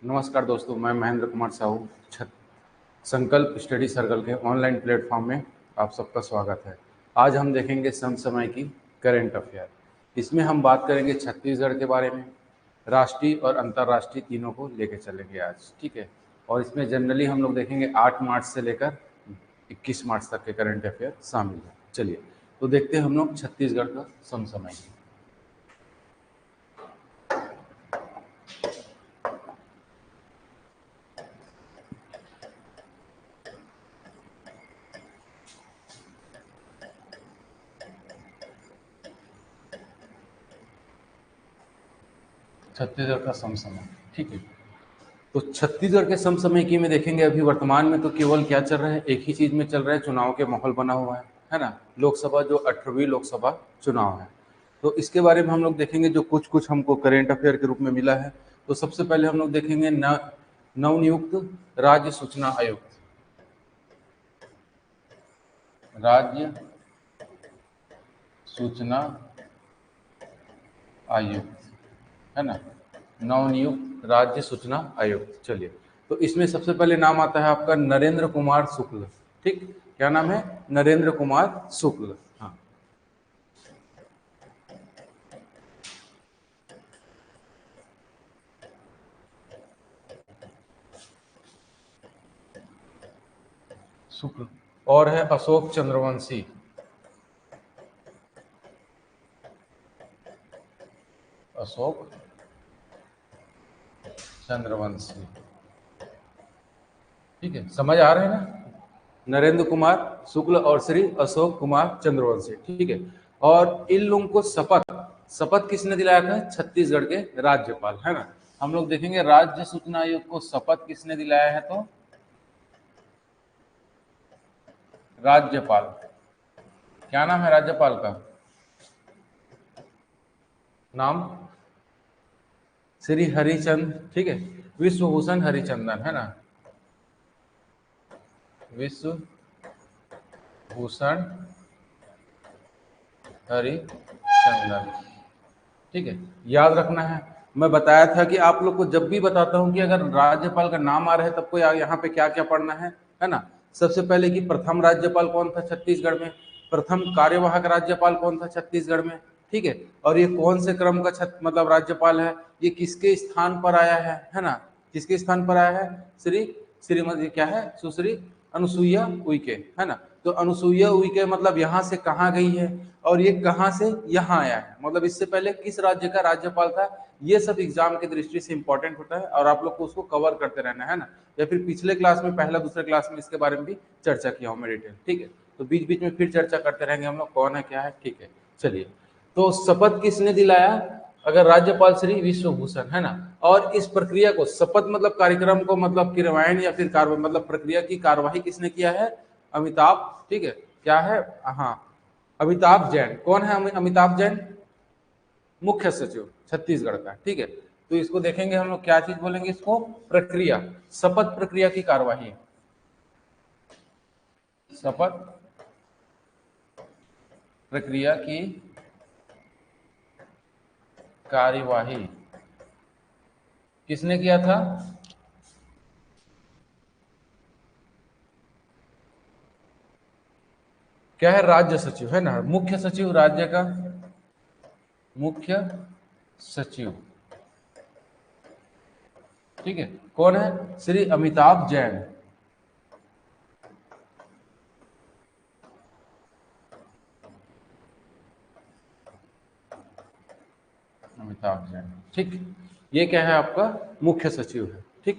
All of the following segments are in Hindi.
नमस्कार दोस्तों, मैं महेंद्र कुमार साहू संकल्प स्टडी सर्कल के ऑनलाइन प्लेटफॉर्म में आप सबका स्वागत है। आज हम देखेंगे समसमय की करंट अफेयर। इसमें हम बात करेंगे छत्तीसगढ़ के बारे में, राष्ट्रीय और अंतर्राष्ट्रीय तीनों को लेकर चलेंगे आज, ठीक है। और इसमें जनरली हम लोग देखेंगे 8 मार्च से लेकर 21 मार्च तक के करंट अफेयर शामिल है। चलिए तो देखते हैं हम लोग छत्तीसगढ़ का समसमय। छत्तीसगढ़ का समसमय, ठीक है। तो छत्तीसगढ़ के समसामयिकी में देखेंगे अभी वर्तमान में तो केवल क्या चल रहा है, एक ही चीज में चल रहा है, चुनाव के माहौल बना हुआ है ना। लोकसभा जो 18वीं लोकसभा चुनाव है, तो इसके बारे में हम लोग देखेंगे जो कुछ कुछ हमको करेंट अफेयर के रूप में मिला है। तो सबसे पहले हम लोग देखेंगे नवनियुक्त राज्य सूचना आयुक्त, राज्य सूचना आयुक्त, है ना, नवनियुक्त राज्य सूचना आयुक्त। चलिए तो इसमें सबसे पहले नाम आता है आपका नरेंद्र कुमार शुक्ल, ठीक। क्या नाम है? नरेंद्र कुमार शुक्ल। हाँ, शुक्ल। और है अशोक चंद्रवंशी, अशोक चंद्रवंशी, ठीक है। समझ आ रहे हैं ना? नरेंद्र कुमार शुक्ल और श्री अशोक कुमार चंद्रवंशी, ठीक है। और इन लोगों को शपथ शपथ किसने दिलाया था? छत्तीसगढ़ के राज्यपाल, है ना। हम लोग देखेंगे राज्य सूचना आयोग को शपथ किसने दिलाया है, तो राज्यपाल। क्या नाम है राज्यपाल का? नाम श्री हरिचंद, ठीक है। विश्वभूषण हरिचंदन, है ना, विश्वभूषण हरिचंदन, ठीक है। याद रखना है, मैं बताया था कि आप लोग को जब भी बताता हूं कि अगर राज्यपाल का नाम आ रहा है तब को यहाँ पे क्या क्या पढ़ना है ना। सबसे पहले कि प्रथम राज्यपाल कौन था छत्तीसगढ़ में, प्रथम कार्यवाहक राज्यपाल कौन था छत्तीसगढ़ में, ठीक है। और ये कौन से क्रम का मतलब राज्यपाल है, ये किसके स्थान पर आया है ना, किसके स्थान पर आया है? श्रीमती क्या है, सुश्री अनुसुईया उइके, है ना। तो अनुसुईया उइके मतलब यहाँ से कहाँ गई है, और ये कहाँ से यहाँ आया है, मतलब इससे पहले किस राज्य का राज्यपाल था। ये सब एग्जाम की दृष्टि से इंपॉर्टेंट होता है और आप लोग को उसको कवर करते रहना है ना। या फिर पिछले क्लास में, पहला दूसरे क्लास में इसके बारे में भी चर्चा किया हूँ मैं डिटेल, ठीक है। तो बीच बीच में फिर चर्चा करते रहेंगे हम लोग, कौन है क्या है, ठीक है। चलिए तो शपथ किसने दिलाया? अगर राज्यपाल श्री विश्वभूषण, है ना। और इस प्रक्रिया को, शपथ मतलब कार्यक्रम को, मतलब क्रियान्वयन या फिर कार्य मतलब प्रक्रिया की कार्यवाही किसने किया है? अमिताभ, ठीक है। क्या है? हाँ, अमिताभ जैन। कौन है अमिताभ जैन? मुख्य सचिव छत्तीसगढ़ का, ठीक है। तो इसको देखेंगे हम लोग, क्या चीज बोलेंगे इसको? प्रक्रिया, शपथ प्रक्रिया की कार्यवाही, शपथ प्रक्रिया की कार्यवाही किसने किया था? क्या है? राज्य सचिव, है ना, मुख्य सचिव राज्य का, मुख्य सचिव, ठीक है। कौन है? श्री अमिताभ जैन, अमिताभ जैन, ठीक। ये क्या है आपका? मुख्य सचिव है, ठीक।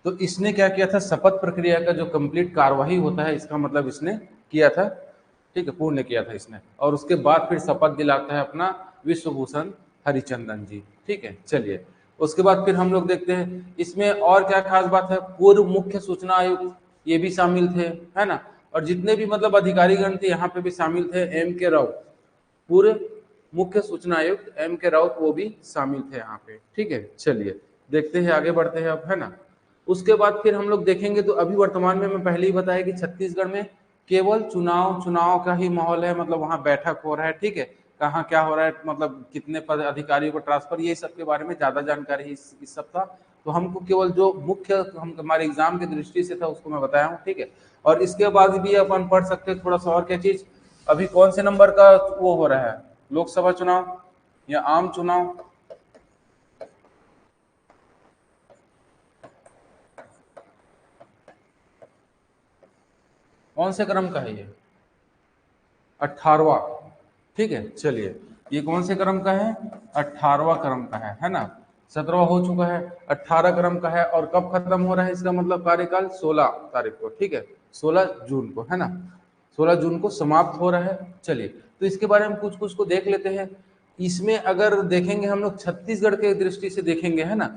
तो इसने क्या किया था? शपथ प्रक्रिया का जो कंप्लीट कार्यवाही होता है, इसका मतलब इसने किया था, ठीक है, पूर्ण किया था इसने। और उसके बाद फिर शपथ दिलाता है अपना विश्वभूषण हरिचंदन जी, ठीक है। चलिए उसके बाद फिर हम लोग देखते हैं इसमें और क्या खास बात है। पूर्व मुख्य सूचना आयुक्त ये भी शामिल थे, है ना। और जितने भी मतलब अधिकारीगण थे यहाँ पे भी शामिल थे, एम के राउत, पूर्व मुख्य सूचना आयुक्त एम के राउत वो भी शामिल थे यहाँ पे, ठीक है। चलिए देखते हैं, आगे बढ़ते हैं अब, है ना। उसके बाद फिर हम लोग देखेंगे तो अभी वर्तमान में मैं पहले ही बताया कि छत्तीसगढ़ में केवल चुनाव चुनाव का ही माहौल है, मतलब वहाँ बैठक हो रहा है, ठीक है। कहाँ क्या हो रहा है, मतलब कितने पद अधिकारियों को ट्रांसफर, ये सब के बारे में ज्यादा जानकारी इस सप्ताह तो हमको केवल जो मुख्य हम हमारे एग्जाम की दृष्टि से था उसको मैं बताया हूँ, ठीक है। और इसके बाद भी अपन पढ़ सकते हैं थोड़ा सा और क्या चीज, अभी कौन से नंबर का वो हो रहा है, लोकसभा चुनाव या आम चुनाव? कौन से क्रम का है ये? 18वां, ठीक है। चलिए, ये कौन से क्रम का है? 18वां क्रम का है ना। 17वां हो चुका है, 18 क्रम का है। और कब खत्म हो रहा है इसका मतलब कार्यकाल? 16 तारीख को, ठीक है, 16 जून को, है ना। 16 जून को समाप्त हो रहा है। चलिए, तो इसके बारे में कुछ कुछ को देख लेते हैं। इसमें अगर देखेंगे हम लोग छत्तीसगढ़ के दृष्टि से देखेंगे, है ना,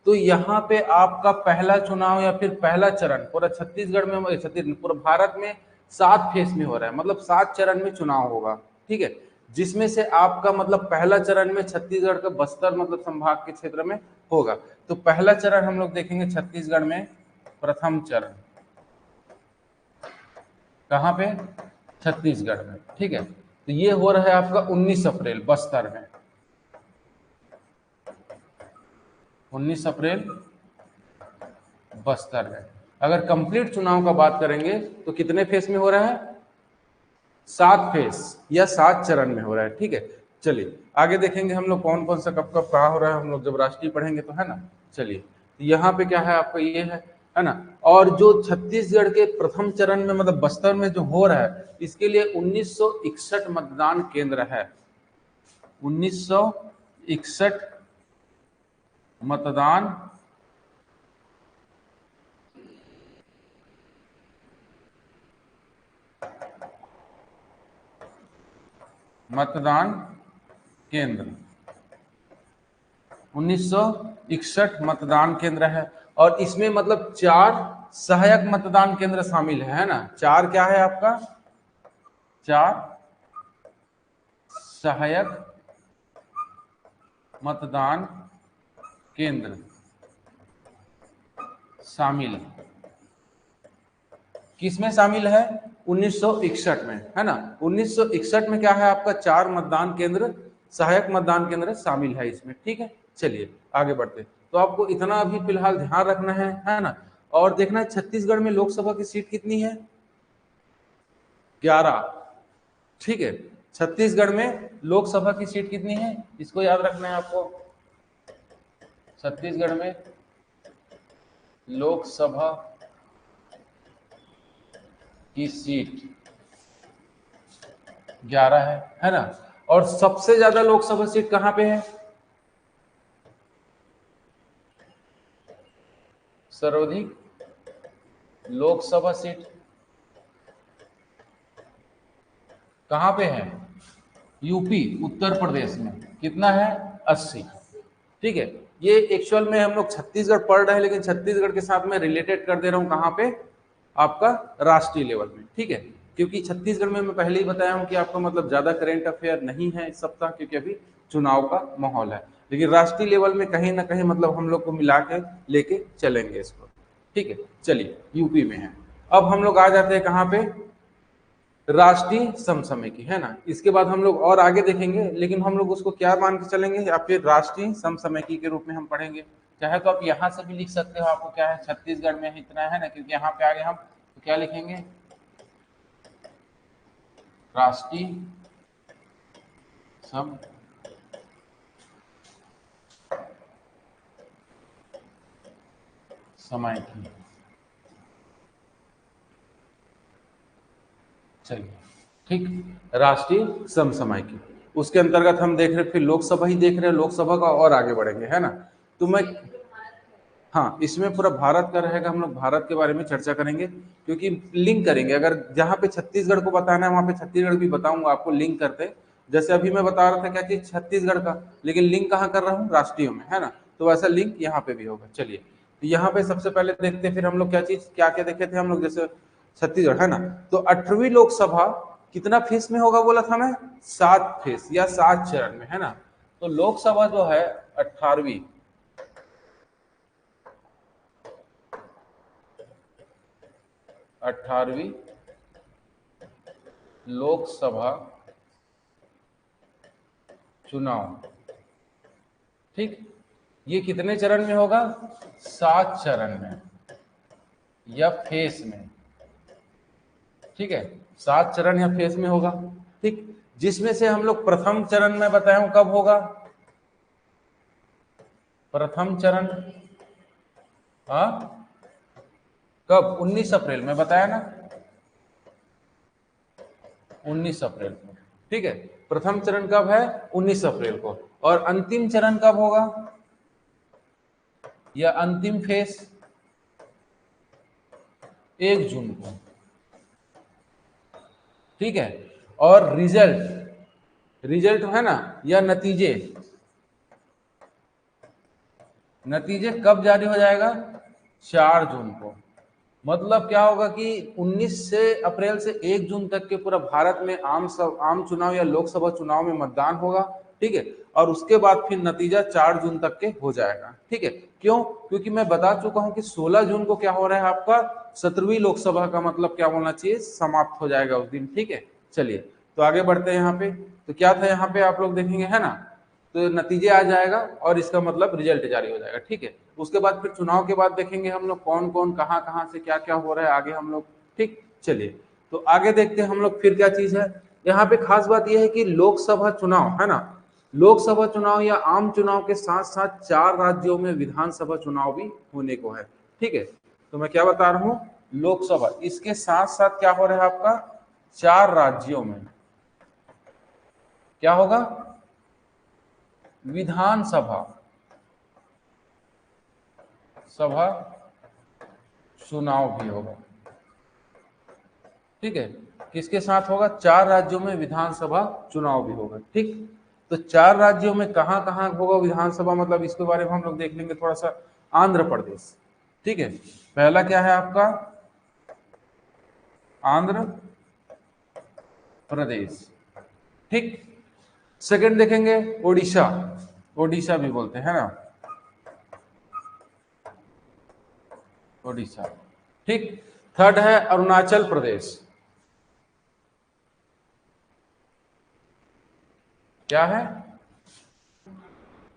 तो यहाँ पे आपका पहला चुनाव या फिर पहला चरण पूरा छत्तीसगढ़ में, छत्तीसगढ़ पूरा भारत में 7 फेज में हो रहा है, मतलब 7 चरण में चुनाव होगा, ठीक है। जिसमें से आपका मतलब पहला चरण में छत्तीसगढ़ का बस्तर मतलब संभाग के क्षेत्र में होगा। तो पहला चरण हम लोग देखेंगे छत्तीसगढ़ में, प्रथम चरण कहाँ पे? छत्तीसगढ़ में, ठीक है। तो ये हो रहा है आपका 19 अप्रैल बस्तर में, 19 अप्रैल बस्तर में। अगर कंप्लीट चुनाव का बात करेंगे तो कितने फेस में हो रहा है? 7 फेस या 7 चरण में हो रहा है, ठीक है। चलिए आगे देखेंगे हम लोग कौन कौन सा कब कब कहा हो रहा है, हम लोग जब राष्ट्रीय पढ़ेंगे तो, है ना। चलिए, यहाँ पे क्या है आपका, ये है ना। और जो छत्तीसगढ़ के प्रथम चरण में मतलब बस्तर में जो हो रहा है, इसके लिए 1961 मतदान केंद्र है। 1961 मतदान मतदान केंद्र, 1961 मतदान केंद्र है। और इसमें मतलब 4 सहायक मतदान केंद्र शामिल है ना। 4 क्या है आपका? 4 सहायक मतदान केंद्र शामिल, किसमें शामिल है? 1961 में, है ना। 1961 में क्या है आपका? 4 मतदान केंद्र, सहायक मतदान केंद्र शामिल है इसमें, ठीक है। चलिए आगे बढ़ते, तो आपको इतना अभी फिलहाल ध्यान रखना है ना। और देखना है छत्तीसगढ़ में लोकसभा की सीट कितनी है? 11, ठीक है। छत्तीसगढ़ में लोकसभा की सीट कितनी है, इसको याद रखना है आपको। छत्तीसगढ़ में लोकसभा की सीट 11 है ना। और सबसे ज्यादा लोकसभा सीट कहां पे है? सर्वाधिक लोकसभा सीट कहां पे है? यूपी, उत्तर प्रदेश में। कितना है? 80, ठीक है। ये एक्चुअल में हम लोग छत्तीसगढ़ पढ़ रहे हैं, लेकिन छत्तीसगढ़ के साथ में रिलेटेड कर दे रहा हूं कहां पे? आपका राष्ट्रीय लेवल में, ठीक है। क्योंकि छत्तीसगढ़ में मैं पहले ही बताया हूं कि आपका मतलब ज्यादा करंट अफेयर नहीं है इस सप्ताह, क्योंकि अभी चुनाव का माहौल है। लेकिन राष्ट्रीय लेवल में कहीं ना कहीं मतलब हम लोग को मिला के लेके चलेंगे इसको, ठीक है। चलिए, यूपी में है। अब हम लोग आ जाते हैं कहां पे? राष्ट्रीय समसामयिकी, है ना। इसके बाद हम लोग और आगे देखेंगे, लेकिन हम लोग उसको क्या मान के चलेंगे, या फिर राष्ट्रीय समसामयिकी के रूप में हम पढ़ेंगे। चाहे तो आप यहाँ से भी लिख सकते हो, आपको क्या है, छत्तीसगढ़ में इतना है ना, क्योंकि यहाँ पे आगे हम तो क्या लिखेंगे? राष्ट्रीय समसामयिकी। चलिए, ठीक, राष्ट्रीय समसामयिकी, उसके अंतर्गत हम देख रहे, फिर लोकसभा ही देख रहे हैं, लोकसभा का और आगे बढ़ेंगे, है ना। तो मैं, हाँ, इसमें पूरा भारत का रहेगा, हम लोग भारत के बारे में चर्चा करेंगे, क्योंकि लिंक करेंगे। अगर जहाँ पे छत्तीसगढ़ को बताना है वहां पे छत्तीसगढ़ भी बताऊंगा आपको लिंक करते। जैसे अभी मैं बता रहा था क्या चीज, छत्तीसगढ़ का, लेकिन लिंक कहाँ कर रहा हूँ? राष्ट्रीय में, है ना। तो वैसा लिंक यहाँ पे भी होगा। चलिए, तो यहाँ पे सबसे पहले देखते, फिर हम लोग क्या चीज क्या क्या देखे थे हम लोग, जैसे छत्तीसगढ़, है ना। तो 18वीं लोकसभा कितना फेस में होगा बोला था मैं? 7 फेस या 7 चरण में, है ना। तो लोकसभा जो है 18वीं 18वीं लोकसभा चुनाव, ठीक, ये कितने चरण में होगा? 7 चरण में या फेस में, ठीक है, 7 चरण या फेस में होगा, ठीक। जिसमें से हम लोग प्रथम चरण में बताए हूं कब होगा? प्रथम चरण कब? 19 अप्रैल में बताया ना, 19 अप्रैल को, ठीक है। प्रथम चरण कब है? 19 अप्रैल को। और अंतिम चरण कब होगा या अंतिम फेस? 1 जून को, ठीक है। और रिजल्ट है ना, या नतीजे कब जारी हो जाएगा? 4 जून को। मतलब क्या होगा कि 19 से अप्रैल से 1 जून तक के पूरा भारत में आम चुनाव या लोकसभा चुनाव में मतदान होगा, ठीक है। और उसके बाद फिर नतीजा 4 जून तक के हो जाएगा, ठीक है। क्यों? क्योंकि मैं बता चुका हूं कि 16 जून को क्या हो रहा है, आपका 17वीं लोकसभा का मतलब क्या होना चाहिए? समाप्त हो जाएगा उस दिन, ठीक है। चलिए तो आगे बढ़ते हैं। यहाँ पे तो क्या था, यहाँ पे आप लोग देखेंगे है ना, तो नतीजे आ जाएगा और इसका मतलब रिजल्ट जारी हो जाएगा, ठीक है। उसके बाद फिर चुनाव के बाद देखेंगे हम लोग कौन कौन कहां कहां से क्या क्या हो रहा है आगे हम लोग, ठीक। चलिए तो आगे देखते हैं हम लोग फिर क्या चीज है। यहाँ पे खास बात यह है कि लोकसभा चुनाव है ना, लोकसभा चुनाव या आम चुनाव के साथ साथ 4 राज्यों में विधानसभा चुनाव भी होने को है, ठीक है। तो मैं क्या बता रहा हूं, लोकसभा, इसके साथ साथ क्या हो रहा है आपका, 4 राज्यों में क्या होगा? विधानसभा चुनाव भी होगा, ठीक है। किसके साथ होगा? 4 राज्यों में विधानसभा चुनाव भी होगा, ठीक। तो 4 राज्यों में कहां कहां होगा विधानसभा, मतलब इसके बारे में हम लोग देख लेंगे थोड़ा सा। आंध्र प्रदेश, ठीक है, पहला क्या है आपका? आंध्र प्रदेश, ठीक। सेकंड देखेंगे ओडिशा, ओडिशा भी बोलते हैं ना, ओडिशा, ठीक। थर्ड है अरुणाचल प्रदेश, क्या है?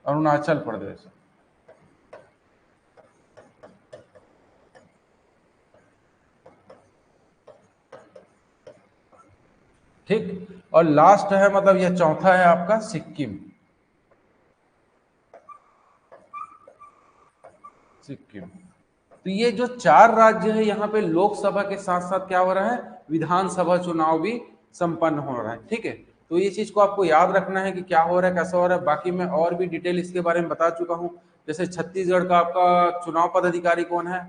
अरुणाचल प्रदेश, ठीक। और लास्ट है, मतलब यह चौथा है आपका सिक्किम, सिक्किम। तो ये जो 4 राज्य है यहाँ पे लोकसभा के साथ साथ क्या हो रहा है, विधानसभा चुनाव भी संपन्न हो रहा है, ठीक है। तो ये चीज को आपको याद रखना है कि क्या हो रहा है, कैसा हो रहा है। बाकी मैं और भी डिटेल इसके बारे में बता चुका हूँ। जैसे छत्तीसगढ़ का आपका चुनाव पदाधिकारी कौन है?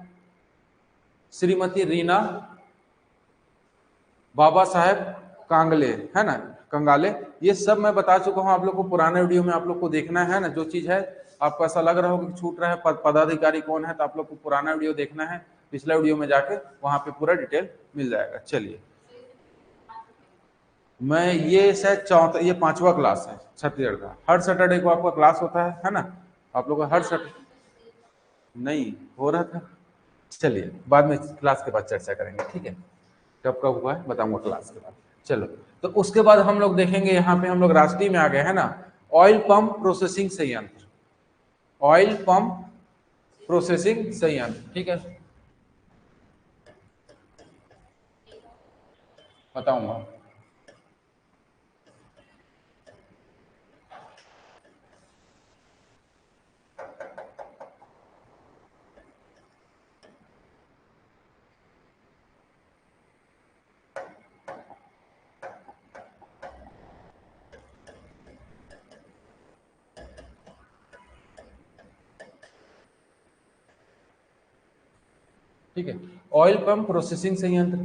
श्रीमती रीना बाबा साहेब कांगले, है ना, कंगाले। ये सब मैं बता चुका हूँ आप लोग को, पुराने वीडियो में आप लोग को देखना है ना। जो चीज है आपको ऐसा लग रहा होगा कि छूट रहा है, पदाधिकारी कौन है, तो आप लोग को पुराना वीडियो देखना है, पिछला वीडियो में जाके वहां पे पूरा डिटेल मिल जाएगा। चलिए, मैं ये शायद चौथा, ये 5वां क्लास है छत्तीसगढ़ का। हर सैटरडे को आपका क्लास होता है ना, आप लोग का हर सैटरडे नहीं हो रहा था। चलिए बाद में क्लास के बाद चर्चा करेंगे, ठीक है। कब कब हुआ है बताऊंगा क्लास के बाद। चलो, तो उसके बाद हम लोग देखेंगे, यहाँ पे हम लोग राष्ट्रीय में आ गए है ना, ऑयल पंप प्रोसेसिंग संयंत्र, ऑयल पंप प्रोसेसिंग संयंत्र, ठीक है, बताऊंगा। ठीक है, ऑयल पंप प्रोसेसिंग संयंत्र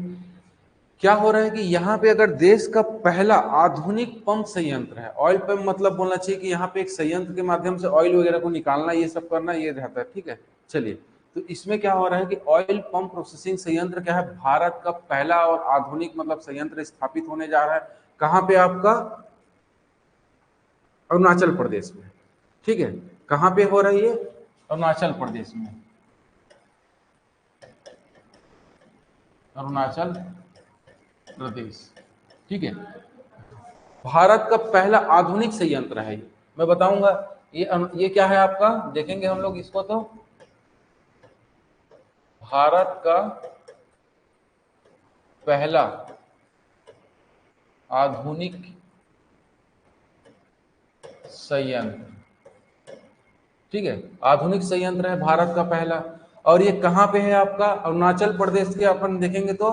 क्या हो रहा है कि यहाँ पे अगर देश का पहला आधुनिक पंप संयंत्र है, ऑयल पंप मतलब बोलना चाहिए कि यहाँ पे एक संयंत्र के माध्यम से ऑयल वगैरह को निकालना, ये सब करना, ये रहता है, ठीक है। चलिए, तो इसमें क्या हो रहा है कि ऑयल पंप प्रोसेसिंग संयंत्र क्या है, भारत का पहला और आधुनिक मतलब संयंत्र स्थापित होने जा रहा है। कहाँ पे आपका? अरुणाचल प्रदेश में, ठीक है। कहाँ पे हो रही है? अरुणाचल प्रदेश में, अरुणाचल प्रदेश, ठीक है। भारत का पहला आधुनिक संयंत्र है, मैं बताऊंगा ये क्या है आपका, देखेंगे हम लोग इसको, तो भारत का पहला आधुनिक संयंत्र, ठीक है, आधुनिक संयंत्र है भारत का पहला। और ये कहाँ पे है आपका, अरुणाचल प्रदेश के, अपन देखेंगे तो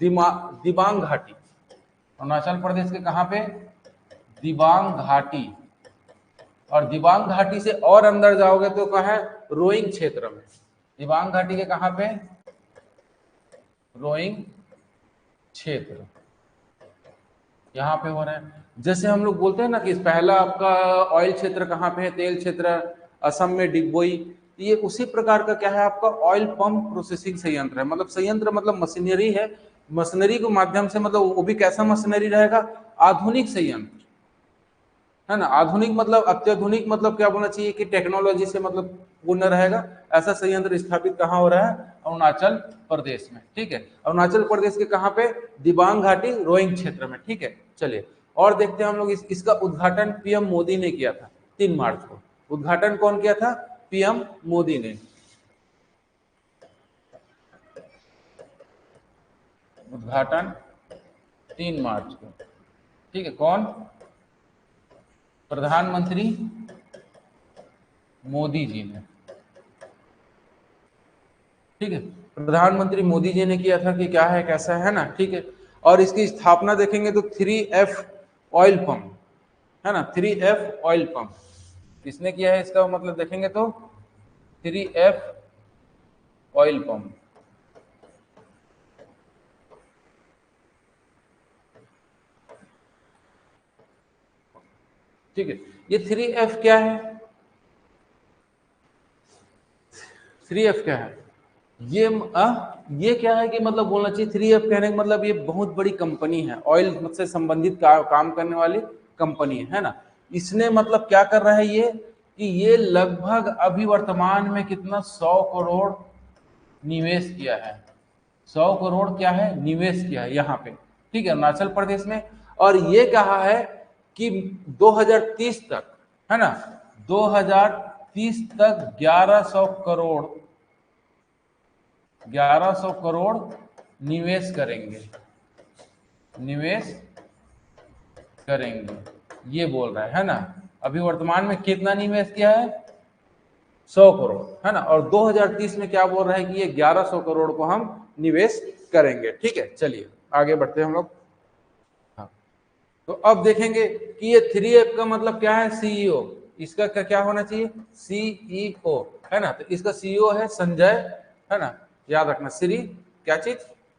दिबांग घाटी, अरुणाचल प्रदेश के कहाँ पे, दिबांग घाटी। और दिबांग घाटी से और अंदर जाओगे तो कहाँ है, रोइंग क्षेत्र में। दिबांग घाटी के कहाँ पे, रोइंग क्षेत्र, यहाँ पे हो रहा है। जैसे हम लोग बोलते हैं ना कि पहला आपका ऑयल क्षेत्र कहाँ पे है, तेल क्षेत्र असम में डिगबोई, ये उसी प्रकार का क्या है आपका ऑयल पंप प्रोसेसिंग संयंत्र है। मतलब संयंत्र मतलब मशीनरी है, मशीनरी के माध्यम से, मतलब वो भी कैसा मशीनरी रहेगा, आधुनिक संयंत्र है ना। आधुनिक मतलब अत्याधुनिक, मतलब क्या बोलना चाहिए कि टेक्नोलॉजी से मतलब पूर्ण रहेगा। ऐसा संयंत्र स्थापित कहाँ हो रहा है, अरुणाचल प्रदेश में, ठीक है। अरुणाचल प्रदेश के कहाँ पे, दिबांग घाटी रोइंग क्षेत्र में, ठीक है। चलिए और देखते हैं हम लोग, इसका उद्घाटन पीएम मोदी ने किया था 3 मार्च को। उद्घाटन कौन किया था, पीएम मोदी ने। उद्घाटन 3 मार्च को, ठीक है। कौन, प्रधानमंत्री मोदी जी ने, ठीक है। प्रधानमंत्री मोदी जी ने किया था कि क्या है कैसा है ना, ठीक है। और इसकी स्थापना देखेंगे तो 3F ऑयल पंप है ना, 3F ऑयल पंप किसने किया है, इसका मतलब देखेंगे तो 3F ऑयल पंप, ठीक है। ये 3F क्या है, 3F क्या है, ये क्या है कि मतलब बोलना चाहिए 3F कहने का मतलब ये बहुत बड़ी कंपनी है, ऑयल से संबंधित काम करने वाली कंपनी है ना। इसने मतलब क्या कर रहा है ये, कि ये लगभग अभी वर्तमान में कितना 100 करोड़ निवेश किया है, 100 करोड़ क्या है निवेश किया है यहाँ पे, ठीक है, अरुणाचल प्रदेश में। और ये कहा है कि 2030 तक है ना, 2030 तक 1100 करोड़ निवेश करेंगे, निवेश करेंगे, ये बोल रहा है ना। अभी वर्तमान में कितना निवेश किया है, 100 करोड़ है ना। और 2030 में क्या बोल रहा है कि ये 1100 करोड़ को हम निवेश करेंगे, ठीक है। चलिए आगे बढ़ते हैं हम लोग। हाँ, तो अब देखेंगे कि ये 3F का मतलब क्या है, सीईओ, इसका क्या होना चाहिए, सीईओ है ना। तो इसका सीईओ है संजय, है ना, याद रखना, श्री क्या चीज,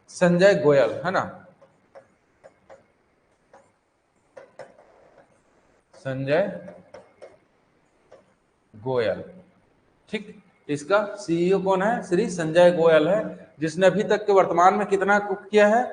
संजय गोयल है ना, संजय गोयल, ठीक। इसका सीईओ कौन है, श्री संजय गोयल है, जिसने अभी तक के वर्तमान में कितना किया है,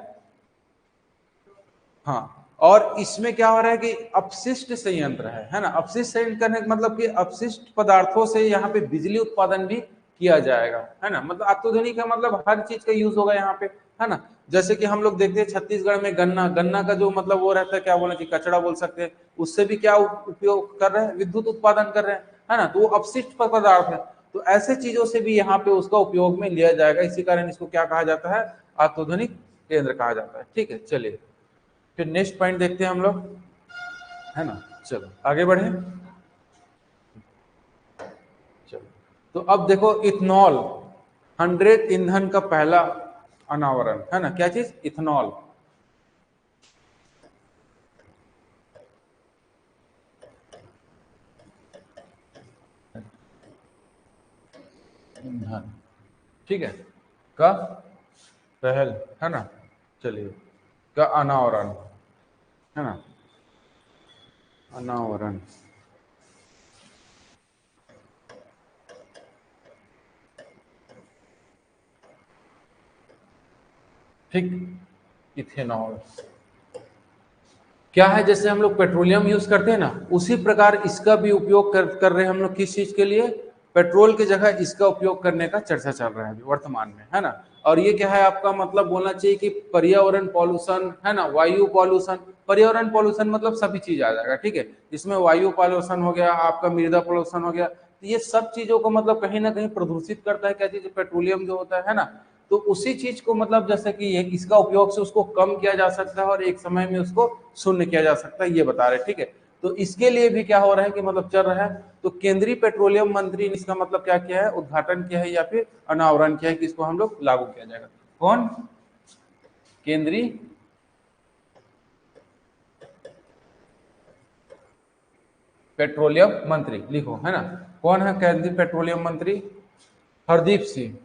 हाँ। और इसमें क्या हो रहा है कि अपशिष्ट संयंत्र है ना। अपशिष्ट संयंत्र करने का मतलब कि अपशिष्ट पदार्थों से यहाँ पे बिजली उत्पादन भी किया जाएगा, है ना। मतलब अत्याधुनिक का मतलब हर चीज का यूज होगा यहाँ पे, है ना। जैसे कि हम लोग देखते हैं छत्तीसगढ़ में गन्ना का जो मतलब वो रहता है, क्या बोलना चाहिए, कचड़ा बोल सकते हैं, उससे भी क्या उपयोग कर रहे हैं, विद्युत उत्पादन कर रहे हैं, है ना। तो वो अपशिष्ट पदार्थ है, तो ऐसे चीजों से भी यहाँ पे उसका उपयोग में लिया जाएगा। इसी कारण इसको क्या कहा जाता है, अत्याधुनिक केंद्र कहा जाता है, ठीक है। चलिए फिर नेक्स्ट पॉइंट देखते हैं हम लोग, है ना। चलो आगे बढ़े, चलो। तो अब देखो इथेनॉल 100 ईंधन का पहला अनावरण, है ना, क्या चीज, इथेनॉल, ईंधन, ठीक है, का पहल, है ना। चलिए, का अनावरण, है ना, अनावरण, ठीक। इथेनॉल क्या है, जैसे हम लोग पेट्रोलियम यूज करते हैं ना, उसी प्रकार इसका भी उपयोग कर रहे हैं हम लोग, किस चीज के लिए, पेट्रोल की जगह इसका उपयोग करने का चर्चा चल रहा है अभी वर्तमान में, है ना। और ये क्या है आपका मतलब बोलना चाहिए कि पर्यावरण पॉल्यूशन, है ना, वायु पॉल्यूशन पर्यावरण पॉल्यूशन मतलब सभी चीज आ जाएगा, ठीक है। इसमें वायु पॉल्यूशन हो गया, आपका मृदा पॉल्यूशन हो गया, तो ये सब चीजों को मतलब कहीं ना कहीं प्रदूषित करता है क्या चीज, पेट्रोलियम जो होता है ना। तो उसी चीज को मतलब जैसे कि ये इसका उपयोग से उसको कम किया जा सकता है और एक समय में उसको शून्य किया जा सकता है, ये बता रहे, ठीक है। तो इसके लिए भी क्या हो रहा है कि मतलब चल रहा है, तो केंद्रीय पेट्रोलियम मंत्री ने इसका मतलब क्या किया है, उद्घाटन किया है या फिर अनावरण किया है कि इसको हम लोग लागू किया जाएगा। कौन? केंद्रीय पेट्रोलियम मंत्री, लिखो, है ना। कौन है केंद्रीय पेट्रोलियम मंत्री? हरदीप सिंह।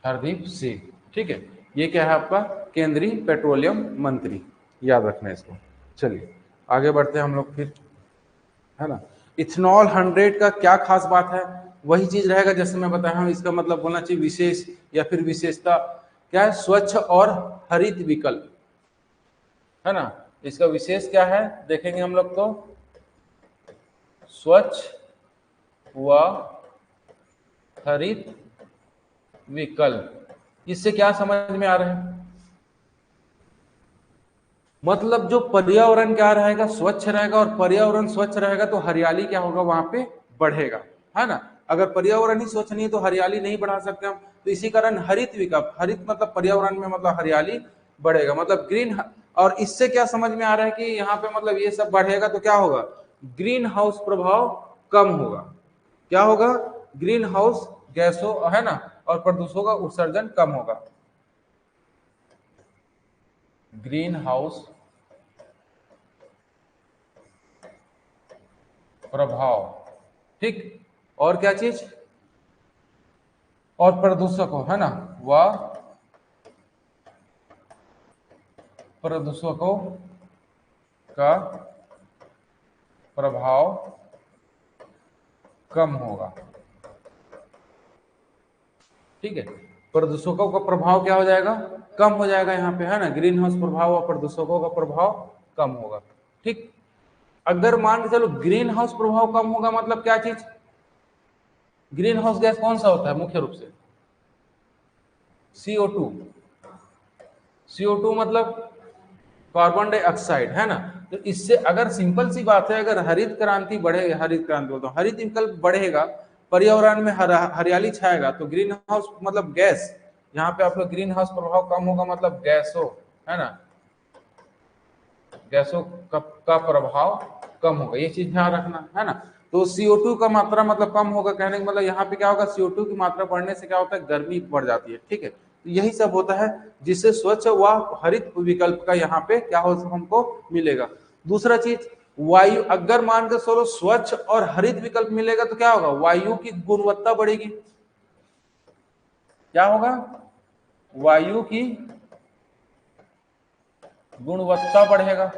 हरदीप सिंह, ठीक है। ये क्या है आपका केंद्रीय पेट्रोलियम मंत्री, याद रखना इसको। चलिए आगे बढ़ते हैं हम लोग फिर, है ना। इथेनॉल 100 का क्या खास बात है, वही चीज रहेगा जैसे मैं बताया हूं। इसका मतलब बोलना चाहिए विशेष या फिर विशेषता क्या है, स्वच्छ और हरित विकल्प, है ना। इसका विशेष क्या है देखेंगे हम लोग, तो स्वच्छ व हरित विकल्प। इससे क्या समझ में आ रहा है, मतलब जो पर्यावरण क्या रहेगा, स्वच्छ रहेगा, और पर्यावरण स्वच्छ रहेगा तो हरियाली क्या होगा वहां पे, बढ़ेगा, है ना। अगर पर्यावरण ही स्वच्छ नहीं है तो हरियाली नहीं बढ़ा सकते हम, तो इसी कारण हरित विकल्प, हरित मतलब पर्यावरण में मतलब हरियाली बढ़ेगा, मतलब ग्रीन। और इससे क्या समझ में आ रहा है कि यहाँ पे मतलब ये सब बढ़ेगा तो क्या होगा, ग्रीन हाउस प्रभाव कम होगा। क्या होगा, ग्रीन हाउस गैसों, है ना, और प्रदूषणों का उत्सर्जन कम होगा। ग्रीन हाउस प्रभाव, ठीक। और क्या चीज, और प्रदूषकों, है ना, व प्रदूषकों का प्रभाव कम होगा, ठीक है। प्रदूषकों का प्रभाव क्या हो जाएगा, कम हो जाएगा यहाँ पे, है ना। ग्रीन हाउस प्रभाव और प्रदूषकों का प्रभाव कम होगा, ठीक। अगर मान के चलो ग्रीन हाउस प्रभाव कम होगा मतलब क्या चीज, ग्रीन हाउस गैस कौन सा होता है मुख्य रूप से, CO2। CO2 मतलब कार्बन डाइऑक्साइड, है ना। तो इससे अगर सिंपल सी बात है, अगर हरित क्रांति बढ़े, हरित क्रांति बोलता हूँ, हरित विकल्प बढ़ेगा, पर्यावरण में हरियाली छाएगा, तो ग्रीन हाउस मतलब गैस, यहाँ पे आप लोग ग्रीन हाउस प्रभाव कम होगा मतलब गैसों, है ना, गैसों का प्रभाव कम होगा, ये चीज ध्यान रखना, है ना। तो CO2 का मात्रा मतलब कम होगा, कहने का मतलब यहाँ पे क्या होगा, CO2 की मात्रा बढ़ने से क्या होता है, गर्मी बढ़ जाती है, ठीक है। तो यही सब होता है जिससे स्वच्छ व हरित विकल्प का यहाँ पे क्या हो हमको मिलेगा। दूसरा चीज, वायु, अगर मान के चलो स्वच्छ और हरित विकल्प मिलेगा तो क्या होगा, वायु की गुणवत्ता बढ़ेगी। क्या होगा, वायु की गुणवत्ता बढ़ेगा,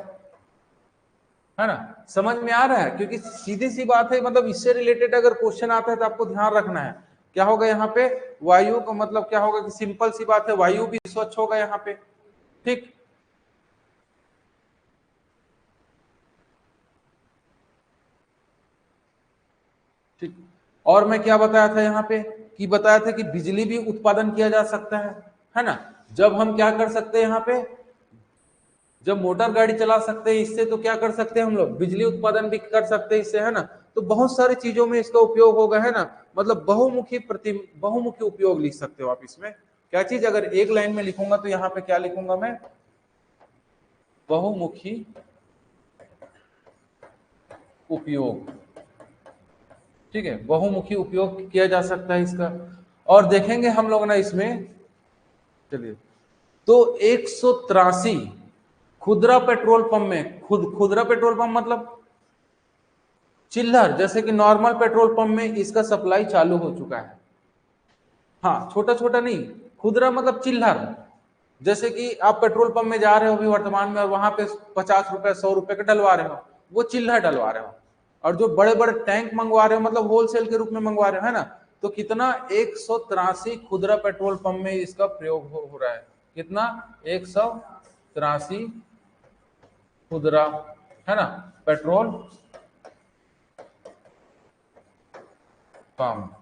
है ना। समझ में आ रहा है, क्योंकि सीधी सी बात है, मतलब इससे रिलेटेड अगर क्वेश्चन आता है तो आपको ध्यान रखना है। क्या होगा यहाँ पे, वायु का मतलब क्या होगा कि सिंपल सी बात है, वायु भी स्वच्छ होगा यहाँ पे, ठीक। ठीक। और मैं क्या बताया था यहाँ पे, कि बताया था कि बिजली भी उत्पादन किया जा सकता है ना। जब हम क्या कर सकते हैं यहाँ पे, जब मोटर गाड़ी चला सकते हैं इससे, तो क्या कर सकते हैं हम लोग, बिजली उत्पादन भी कर सकते हैं इससे, है ना। तो बहुत सारी चीजों में इसका उपयोग होगा, है ना। मतलब बहुमुखी उपयोग लिख सकते हो आप इसमें। क्या चीज, अगर एक लाइन में लिखूंगा तो यहाँ पे क्या लिखूंगा मैं, बहुमुखी उपयोग, ठीक है। बहुमुखी उपयोग किया जा सकता है इसका। और देखेंगे हम लोग ना इसमें, चलिए, तो 183 खुदरा पेट्रोल पंप में, खुदरा पेट्रोल पंप मतलब चिल्लर, जैसे कि नॉर्मल पेट्रोल पंप में इसका सप्लाई चालू हो चुका है। हाँ, छोटा छोटा नहीं, खुदरा मतलब चिल्लर, जैसे कि आप पेट्रोल पंप में जा रहे हो अभी वर्तमान में और वहां पे 50 रुपए 100 रुपए का डलवा रहे हो, वो चिल्लर डलवा रहे हो। और जो बड़े बड़े टैंक मंगवा रहे हो मतलब होलसेल के रूप में मंगवा रहे हो, है ना, तो कितना 183 खुदरा पेट्रोल पंप में इसका प्रयोग हो रहा है। कितना 183 खुदरा, है ना, पेट्रोल पंप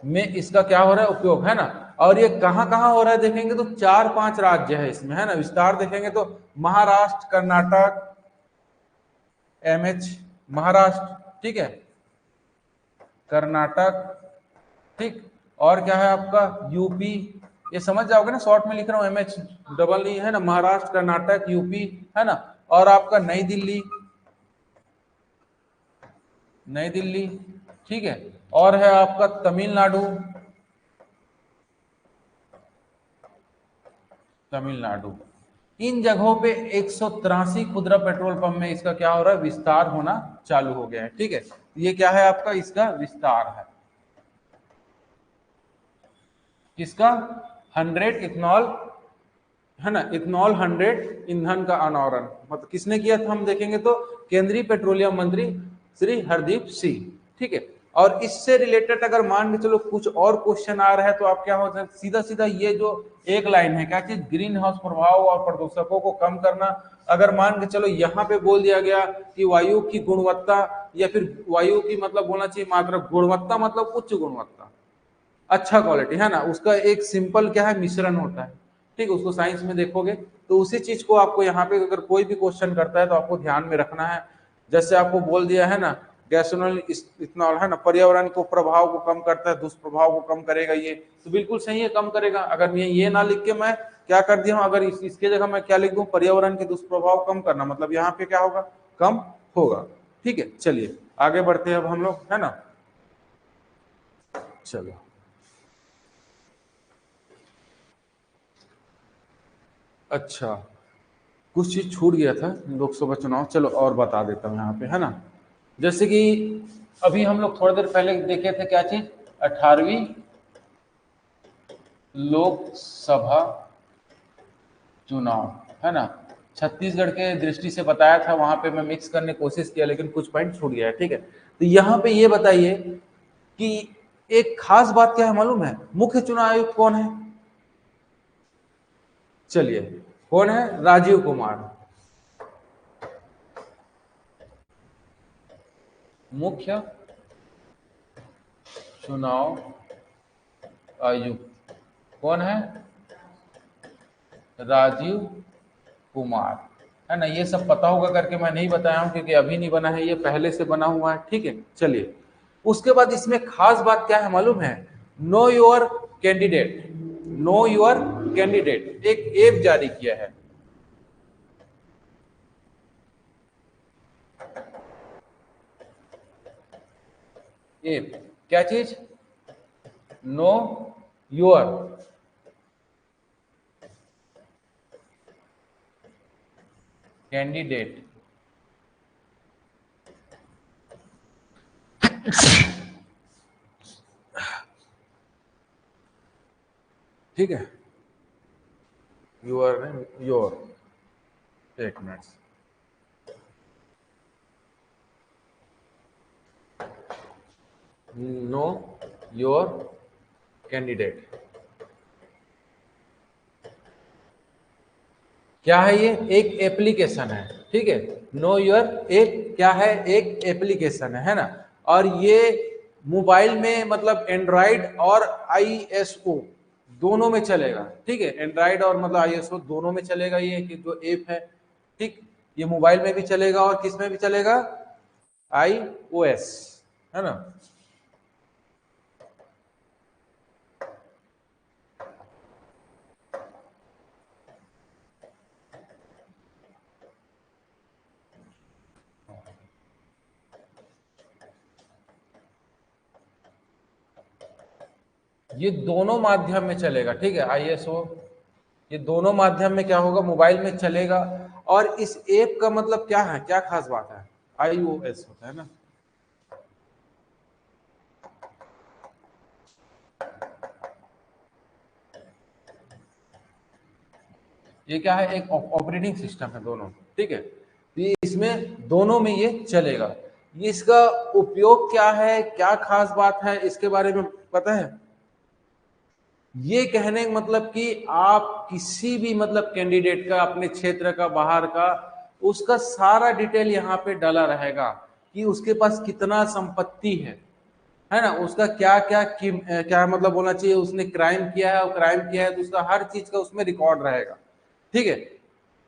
में इसका क्या हो रहा है, उपयोग, है ना। और ये कहां कहां हो रहा है देखेंगे तो 4-5 राज्य है इसमें, है ना। विस्तार देखेंगे तो महाराष्ट्र, कर्नाटक, एमएच महाराष्ट्र, ठीक है, कर्नाटक, ठीक, और क्या है आपका यूपी, ये समझ जाओगे ना, शॉर्ट में लिख रहा हूं, एमएच डबल नहीं है ना, महाराष्ट्र, कर्नाटक, यूपी, है ना, और आपका नई दिल्ली, नई दिल्ली, ठीक है, और है आपका तमिलनाडु, तमिलनाडु। इन जगहों पे 183 खुदरा पेट्रोल पंप में इसका क्या हो रहा है, विस्तार होना चालू हो गया है, ठीक है। ये क्या है आपका, इसका विस्तार है, किसका, 100 इथनॉल, है ना, इथनॉल 100 ईंधन का अनावरण, मतलब किसने किया था, हम देखेंगे तो केंद्रीय पेट्रोलियम मंत्री श्री हरदीप सिंह, ठीक है। और इससे रिलेटेड अगर मान के चलो कुछ और क्वेश्चन आ रहा है तो आप क्या हो, सीधा सीधा ये जो एक लाइन है, क्या चीज, ग्रीन हाउस प्रभाव और प्रदूषकों को कम करना। अगर मान के चलो यहाँ पे बोल दिया गया कि वायु की गुणवत्ता, या फिर वायु की मतलब बोलना चाहिए मात्रा, गुणवत्ता मतलब उच्च गुणवत्ता, अच्छा क्वालिटी, है ना, उसका एक सिंपल क्या है, मिश्रण होता है, ठीक है। उसको साइंस में देखोगे तो उसी चीज को आपको यहाँ पे अगर कोई भी क्वेश्चन करता है तो आपको ध्यान में रखना है। जैसे आपको बोल दिया है ना, गैसोनल इथनॉल, है ना, पर्यावरण को प्रभाव को कम करता है, दुष्प्रभाव को कम करेगा, ये तो बिल्कुल सही है, कम करेगा। अगर ये ना लिख के मैं क्या कर दिया हूँ, अगर इसके जगह मैं क्या लिख दूं, पर्यावरण के दुष्प्रभाव कम करना, मतलब यहाँ पे क्या होगा, कम होगा, ठीक है। चलिए आगे बढ़ते हैं अब हम लोग, है ना, चलो। अच्छा, कुछ चीज छूट गया था लोकसभा चुनाव, चलो और बता देता हूँ यहाँ पे, है ना। जैसे कि अभी हम लोग थोड़ी देर पहले देखे थे क्या चीज, 18वीं लोकसभा चुनाव, है ना। छत्तीसगढ़ के दृष्टि से बताया था, वहां पे मैं मिक्स करने की कोशिश किया लेकिन कुछ पॉइंट छूट गया है, ठीक है। तो यहाँ पे ये बताइए कि एक खास बात क्या है मालूम है, मुख्य चुनाव आयुक्त कौन है, चलिए कौन है, राजीव कुमार, मुख्य चुनाव आयुक्त कौन है, राजीव कुमार, है ना। ये सब पता होगा करके मैं नहीं बताया हूं क्योंकि अभी नहीं बना है, ये पहले से बना हुआ है, ठीक है। चलिए उसके बाद इसमें खास बात क्या है मालूम है, know your candidate, know your candidate एक ऐप जारी किया है, ऐप, क्या चीज, नो योर कैंडिडेट, ठीक है, योर, योर, एक मिनट, नो योर कैंडिडेट, क्या है ये, एक एप्लीकेशन है, ठीक है। नो योर एक क्या है, एक एप्लीकेशन है ना। और ये मोबाइल में मतलब एंड्रॉइड और आईएसओ दोनों में चलेगा, ठीक है। एंड्रॉइड और मतलब आईएसओ दोनों में चलेगा ये कि जो ऐप है, ठीक। ये मोबाइल में भी चलेगा और किस में भी चलेगा, आईओएस, है ना। ये दोनों माध्यम में चलेगा, ठीक है, आईएसओ, ये दोनों माध्यम में क्या होगा, मोबाइल में चलेगा। और इस ऐप का मतलब क्या है, क्या खास बात है, आईओएस होता है ना। ये क्या है, एक ऑपरेटिंग सिस्टम है दोनों, ठीक है। तो ये इसमें दोनों में ये चलेगा। इसका उपयोग क्या है, क्या खास बात है, इसके बारे में पता है? ये कहने का मतलब कि आप किसी भी मतलब कैंडिडेट का, अपने क्षेत्र का, बाहर का, उसका सारा डिटेल यहाँ पे डाला रहेगा कि उसके पास कितना संपत्ति है ना, उसका क्या क्या क्या मतलब होना चाहिए, उसने क्राइम किया है और क्राइम किया है तो उसका हर चीज का उसमें रिकॉर्ड रहेगा। ठीक है,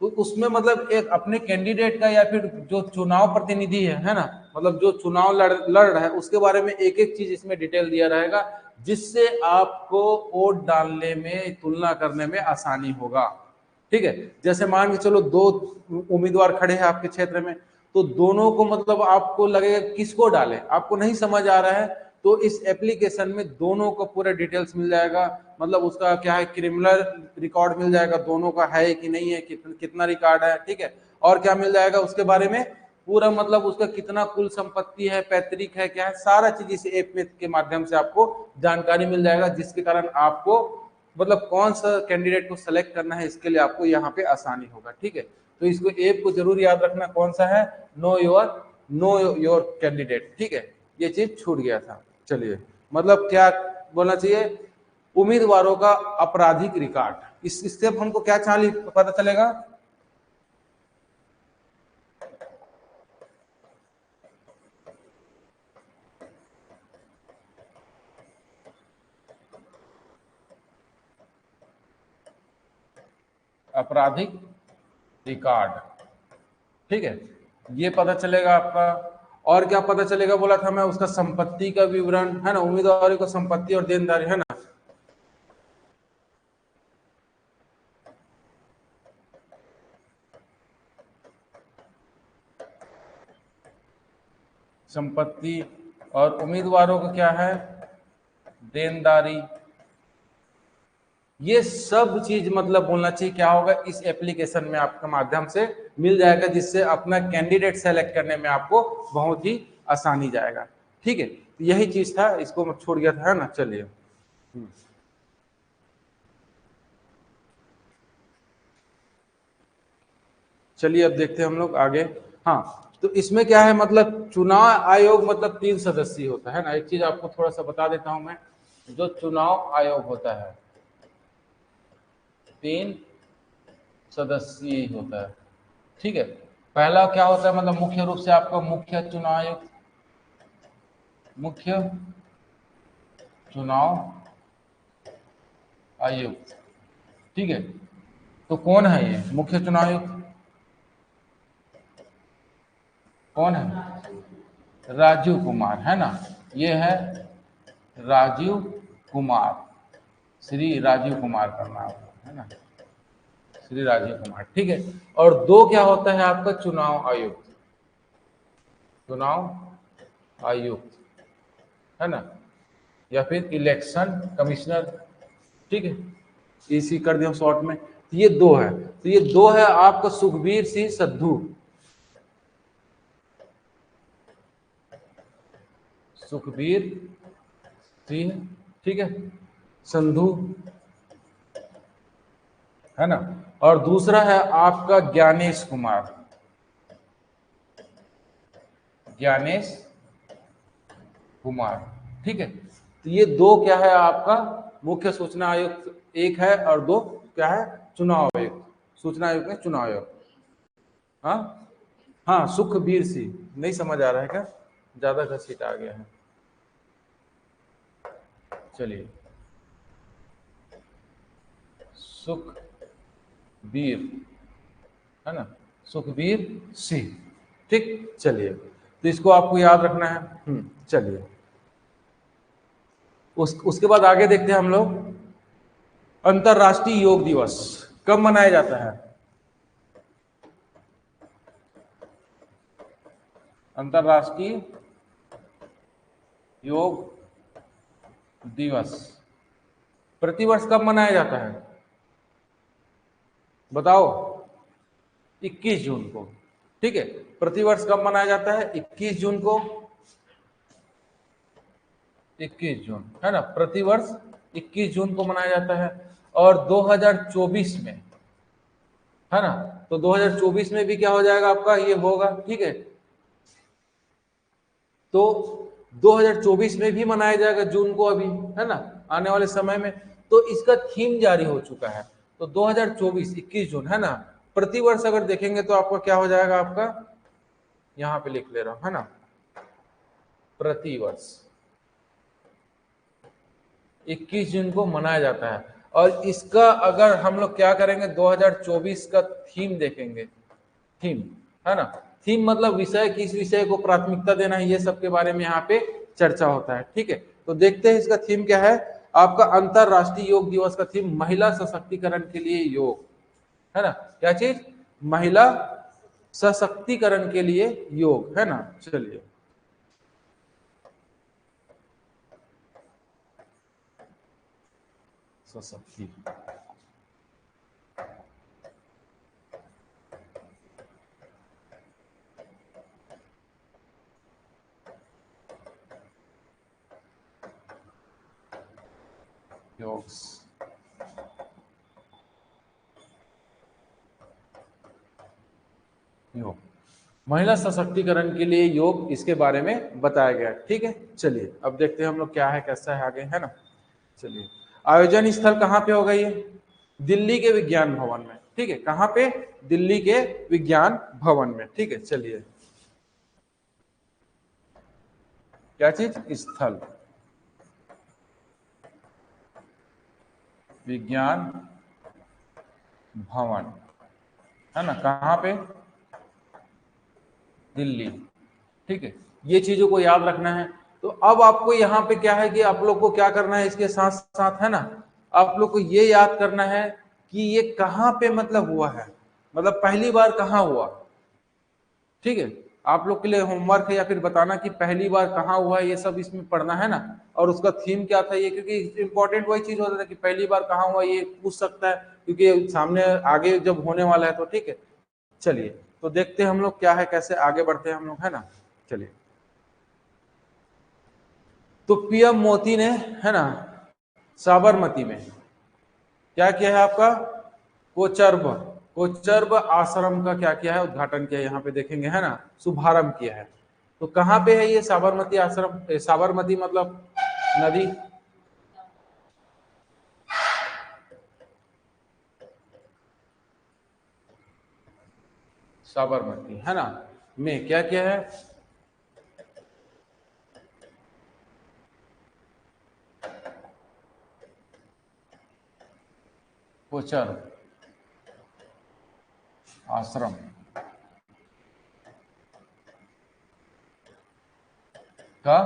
तो उसमें मतलब एक अपने कैंडिडेट का या फिर जो चुनाव प्रतिनिधि है ना, मतलब जो चुनाव लड़ रहा है उसके बारे में एक एक चीज इसमें डिटेल दिया रहेगा, जिससे आपको वोट डालने में, तुलना करने में आसानी होगा। ठीक है, जैसे मान के चलो दो उम्मीदवार खड़े हैं आपके क्षेत्र में, तो दोनों को मतलब आपको लगेगा किसको डाले, आपको नहीं समझ आ रहा है, तो इस एप्लीकेशन में दोनों को पूरा डिटेल्स मिल जाएगा। मतलब उसका क्या है, क्रिमिनल रिकॉर्ड मिल जाएगा, दोनों का है कि नहीं है, कितना रिकॉर्ड है। ठीक है, और क्या मिल जाएगा उसके बारे में पूरा, मतलब उसका कितना कुल संपत्ति है, पैतृक है, क्या है, सारा चीज इस ऐप में के माध्यम से आपको जानकारी मिल जाएगा, जिसके कारण आपको मतलब कौन सा कैंडिडेट को सेलेक्ट करना है इसके लिए आपको यहाँ पे आसानी होगा। ठीक है, तो इसको ऐप को जरूर याद रखना, कौन सा है, नो योर कैंडिडेट। ठीक है, ये चीज छूट गया था। चलिए, मतलब क्या बोलना चाहिए, उम्मीदवारों का आपराधिक रिकॉर्ड, इससे हमको क्या पता चलेगा, आपराधिक रिकॉर्ड। ठीक है, ये पता चलेगा आपका। और क्या पता चलेगा बोला था मैं, उसका संपत्ति का विवरण है ना, उम्मीदवारों को संपत्ति और देनदारी है ना, संपत्ति, और उम्मीदवारों का क्या है, देनदारी। ये सब चीज मतलब बोलना चाहिए क्या होगा, इस एप्लीकेशन में आपके माध्यम से मिल जाएगा, जिससे अपना कैंडिडेट सेलेक्ट करने में आपको बहुत ही आसानी जाएगा। ठीक है, तो यही चीज था, इसको मैं छोड़ गया था, है ना। चलिए, चलिए अब देखते हैं हम लोग आगे। हाँ, तो इसमें क्या है, मतलब चुनाव आयोग मतलब 3 सदस्यीय होता है ना। एक चीज आपको थोड़ा सा बता देता हूं मैं, जो चुनाव आयोग होता है 3 सदस्यीय होता है। ठीक है, पहला क्या होता है, मतलब मुख्य रूप से आपका मुख्य चुनाव आयुक्त, मुख्य चुनाव आयुक्त। ठीक है, तो कौन है ये मुख्य चुनाव आयुक्त, कौन है, राजीव कुमार, है ना। ये है राजीव कुमार, श्री राजीव कुमार का नाम है ना, श्री राजीव कुमार। ठीक है, और दो क्या होता है आपका, चुनाव आयुक्त, चुनाव आयुक्त, है ना, या फिर इलेक्शन कमिश्नर। ठीक है, इसी कर दिया शॉर्ट में। तो ये दो है, तो ये दो है आपका सुखबीर सिंह संधू, सुखबीर सिंह, ठीक है, संधू, है ना। और दूसरा है आपका ज्ञानेश कुमार, ज्ञानेश कुमार। ठीक है, तो ये दो क्या है आपका मुख्य सूचना आयुक्त एक है, और दो क्या है, चुनाव आयुक्त, सूचना आयुक्त में चुनाव आयुक्त। हाँ, हाँ, सुखबीर सिंह, नहीं समझ आ रहा है क्या, ज्यादा घसीट आ गया है। चलिए, सुखबीर, है ना, सुखबीर सिंह। ठीक, चलिए, तो इसको आपको याद रखना है। चलिए, उसके बाद आगे देखते हैं हम लोग, अंतरराष्ट्रीय योग दिवस कब मनाया जाता है, अंतरराष्ट्रीय योग दिवस प्रतिवर्ष कब मनाया जाता है, बताओ, 21 जून को। ठीक है, प्रतिवर्ष कब मनाया जाता है, 21 जून को, 21 जून, है ना, प्रतिवर्ष 21 जून को मनाया जाता है। और 2024 में, है ना, तो 2024 में भी क्या हो जाएगा आपका, ये होगा। ठीक है, तो 2024 में भी मनाया जाएगा जून को अभी, है ना, आने वाले समय में। तो इसका थीम जारी हो चुका है। तो 2024 21 जून, है ना, प्रतिवर्ष अगर देखेंगे तो आपका क्या हो जाएगा, आपका यहां पे लिख ले रहा हूं, है ना, प्रतिवर्ष 21 जून को मनाया जाता है। और इसका अगर हम लोग क्या करेंगे, 2024 का थीम देखेंगे, थीम, है ना, थीम मतलब विषय, किस विषय को प्राथमिकता देना है, ये सब के बारे में यहाँ पे चर्चा होता है। ठीक है, तो देखते हैं इसका थीम क्या है। आपका अंतरराष्ट्रीय योग दिवस का थीम महिला सशक्तिकरण के लिए योग, है ना, क्या चीज, महिला सशक्तिकरण के लिए योग, है ना। चलिए, सशक्ति, योग, योग, महिला सशक्तिकरण के लिए योग, इसके बारे में बताया गया। ठीक है, चलिए अब देखते हैं हम लोग क्या है, कैसा है आगे, है ना। चलिए, आयोजन स्थल कहाँ पे होगा ये, दिल्ली के विज्ञान भवन में। ठीक है, कहाँ पे, दिल्ली के विज्ञान भवन में। ठीक है, चलिए, क्या चीज, स्थल, विज्ञान भवन, है ना, कहाँ पे, दिल्ली। ठीक है, ये चीजों को याद रखना है। तो अब आपको यहाँ पे क्या है कि आप लोग को क्या करना है, इसके साथ साथ, है ना, आप लोग को ये याद करना है कि ये कहाँ पे मतलब हुआ है, मतलब पहली बार कहाँ हुआ। ठीक है, आप लोग के लिए होमवर्क है, या फिर बताना कि पहली बार कहाँ हुआ है, ये सब इसमें पढ़ना है ना। और उसका थीम क्या था ये, क्योंकि इंपॉर्टेंट वही चीज होता है कि पहली बार कहाँ हुआ ये पूछ सकता है, क्योंकि सामने आगे जब होने वाला है तो। ठीक है, चलिए, तो देखते हैं हम लोग क्या है, कैसे आगे बढ़ते हैं हम लोग, है ना। चलिए, तो पीएम मोदी ने, है ना, साबरमती में क्या किया है आपका, कोचरब, कोचरब आश्रम का क्या किया है, उद्घाटन किया है, यहाँ पे देखेंगे, है ना, शुभारंभ किया है। तो कहाँ पे है ये साबरमती आश्रम, साबरमती मतलब नदी, साबरमती, है ना, में क्या किया है, कोचरब आश्रम का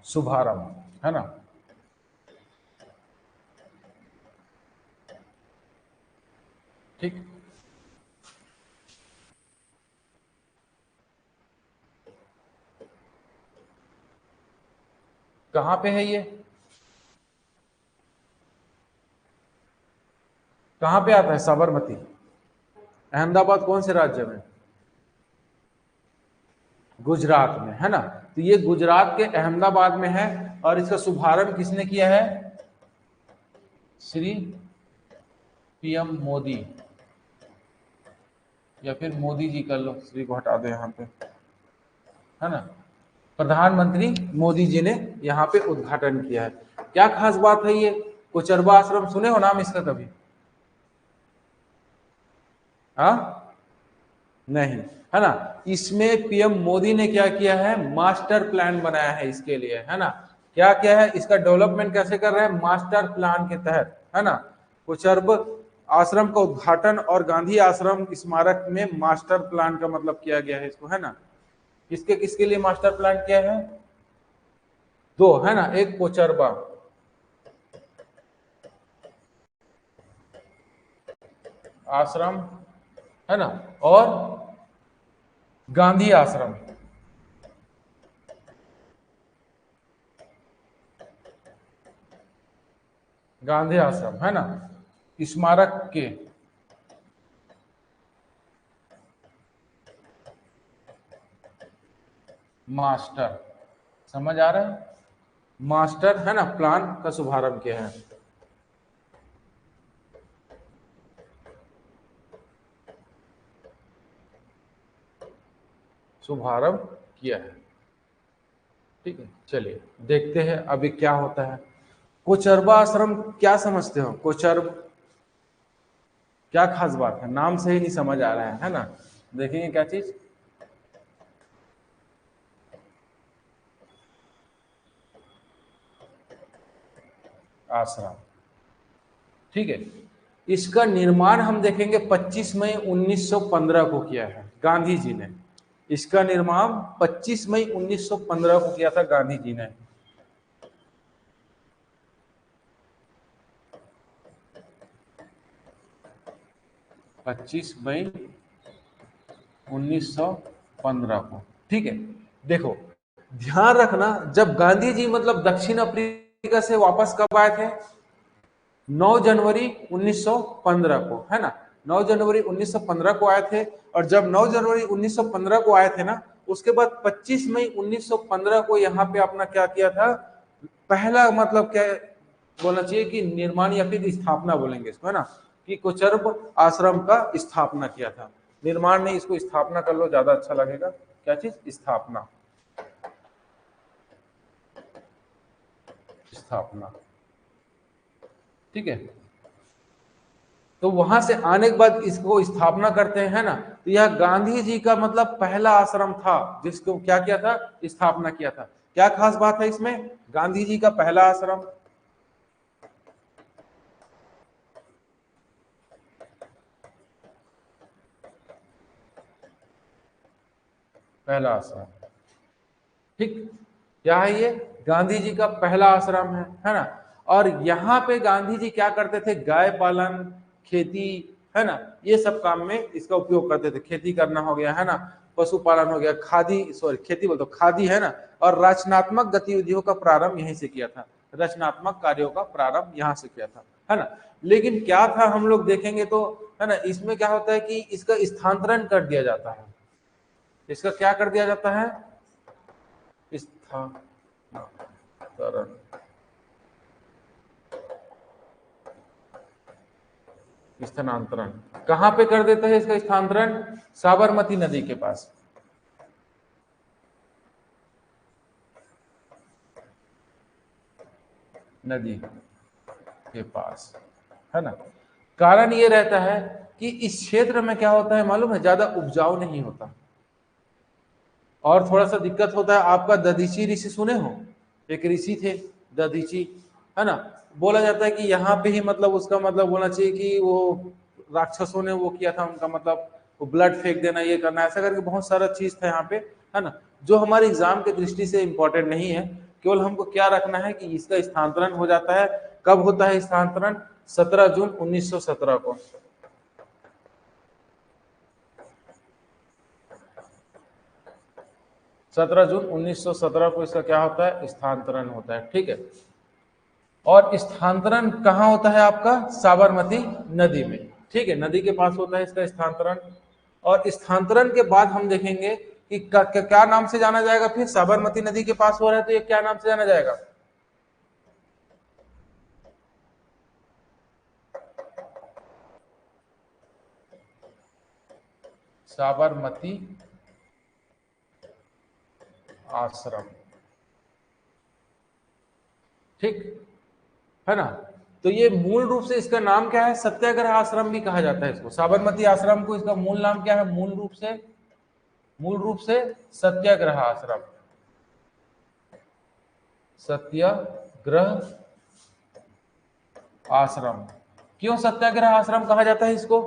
शुभारंभ, है ना। ठीक, कहाँ पे है ये, कहाँ पे आता है साबरमती, अहमदाबाद कौन से राज्य में, गुजरात में, है ना। तो ये गुजरात के अहमदाबाद में है। और इसका शुभारंभ किसने किया है, श्री पीएम मोदी, या फिर मोदी जी कर लो, श्री को हटा दो यहाँ पे, है ना, प्रधानमंत्री मोदी जी ने यहाँ पे उद्घाटन किया है। क्या खास बात है ये, कोचरबा आश्रम सुने हो नाम इसका कभी, हाँ, नहीं, है ना। इसमें पीएम मोदी ने क्या किया है, मास्टर प्लान बनाया है इसके लिए, है ना। क्या क्या है, इसका डेवलपमेंट कैसे कर रहे हैं, मास्टर प्लान के तहत, है ना। कुचर्ब आश्रम का उद्घाटन और गांधी आश्रम स्मारक में मास्टर प्लान का मतलब किया गया है इसको, है ना। किसके किसके लिए मास्टर प्लान किया है, दो, है ना, एक कोचरबा आश्रम, है ना, और गांधी आश्रम, गांधी आश्रम, है ना, स्मारक के मास्टर, समझ आ रहा है, मास्टर, है ना, प्लान का शुभारंभ किया है, शुभारंभ किया है। ठीक है, चलिए देखते हैं अभी क्या होता है। कोचरबा आश्रम क्या समझते हो? कोचरब क्या खास बात है? नाम से ही नहीं समझ आ रहा है ना? देखेंगे क्या चीज। आश्रम, ठीक है। इसका निर्माण हम देखेंगे 25 मई 1915 को किया है गांधी जी ने। इसका निर्माण 25 मई 1915 को किया था गांधी जी ने। 25 मई 1915 को, ठीक है। देखो, ध्यान रखना, जब गांधी जी मतलब दक्षिण अफ्रीका से वापस कब आए थे? 9 जनवरी 1915 को, है ना? 9 जनवरी 1915 को आए थे। और जब 9 जनवरी 1915 को आए थे ना, उसके बाद 25 मई 1915 को यहाँ पे अपना क्या किया था? पहला मतलब क्या बोलना चाहिए कि निर्माण या फिर स्थापना बोलेंगे इसको, है ना, कि कोचरब आश्रम का स्थापना किया था। निर्माण नहीं, इसको स्थापना कर लो, ज्यादा अच्छा लगेगा। क्या चीज? स्थापना, स्थापना, ठीक है। तो वहां से आने के बाद इसको स्थापना करते हैं ना, तो यह गांधी जी का मतलब पहला आश्रम था जिसको क्या किया था? स्थापना किया था। क्या खास बात है इसमें? गांधी जी का पहला आश्रम, पहला आश्रम, ठीक। क्या है ये? गांधी जी का पहला आश्रम है ना? और यहाँ पे गांधी जी क्या करते थे? गाय पालन, खेती, है ना, ये सब काम में इसका उपयोग करते थे। खेती करना हो गया, है ना, पशुपालन हो गया, खादी, सॉरी खेती बोलते खादी, है ना। और रचनात्मक गतिविधियों का प्रारंभ यहीं से किया था। रचनात्मक कार्यों का प्रारंभ यहाँ से किया था, है ना। लेकिन क्या था, हम लोग देखेंगे तो, है ना, इसमें क्या होता है कि इसका स्थानांतरण कर दिया जाता है। इसका क्या कर दिया जाता है? स्थानांतरण, स्थानांतरण कहां पे कर देते हैं इसका स्थानांतरण? साबरमती नदी के पास, नदी के पास, है ना। कारण ये रहता है कि इस क्षेत्र में क्या होता है मालूम है? ज्यादा उपजाऊ नहीं होता। और थोड़ा सा दिक्कत होता है। आपका दधीची ऋषि सुने हो? एक ऋषि थे दधीची, है ना। बोला जाता है कि यहाँ पे ही मतलब उसका मतलब बोलना चाहिए कि वो राक्षसों ने वो किया था, उनका मतलब वो ब्लड फेंक देना, ये करना, ऐसा करके बहुत सारा चीज था यहाँ पे, है ना, जो हमारे एग्जाम के दृष्टि से इंपॉर्टेंट नहीं है। केवल हमको क्या रखना है कि इसका स्थानांतरण हो जाता है। कब होता है स्थानांतरण? 17 जून 1917 को। 17 जून 1917 को इसका क्या होता है? स्थानांतरण होता है, ठीक है। और स्थानांतरण कहाँ होता है आपका? साबरमती नदी में, ठीक है, नदी के पास होता है इसका स्थानांतरण। और स्थानांतरण के बाद हम देखेंगे कि क्या नाम से जाना जाएगा फिर? साबरमती नदी के पास हो रहा है तो ये क्या नाम से जाना जाएगा? साबरमती आश्रम, ठीक, है ना। तो ये मूल रूप से इसका नाम क्या है? सत्याग्रह आश्रम भी कहा जाता है इसको। साबरमती आश्रम को इसका मूल नाम क्या है? मूल रूप से सत्याग्रह आश्रम, सत्याग्रह आश्रम। क्यों सत्याग्रह आश्रम कहा जाता है इसको?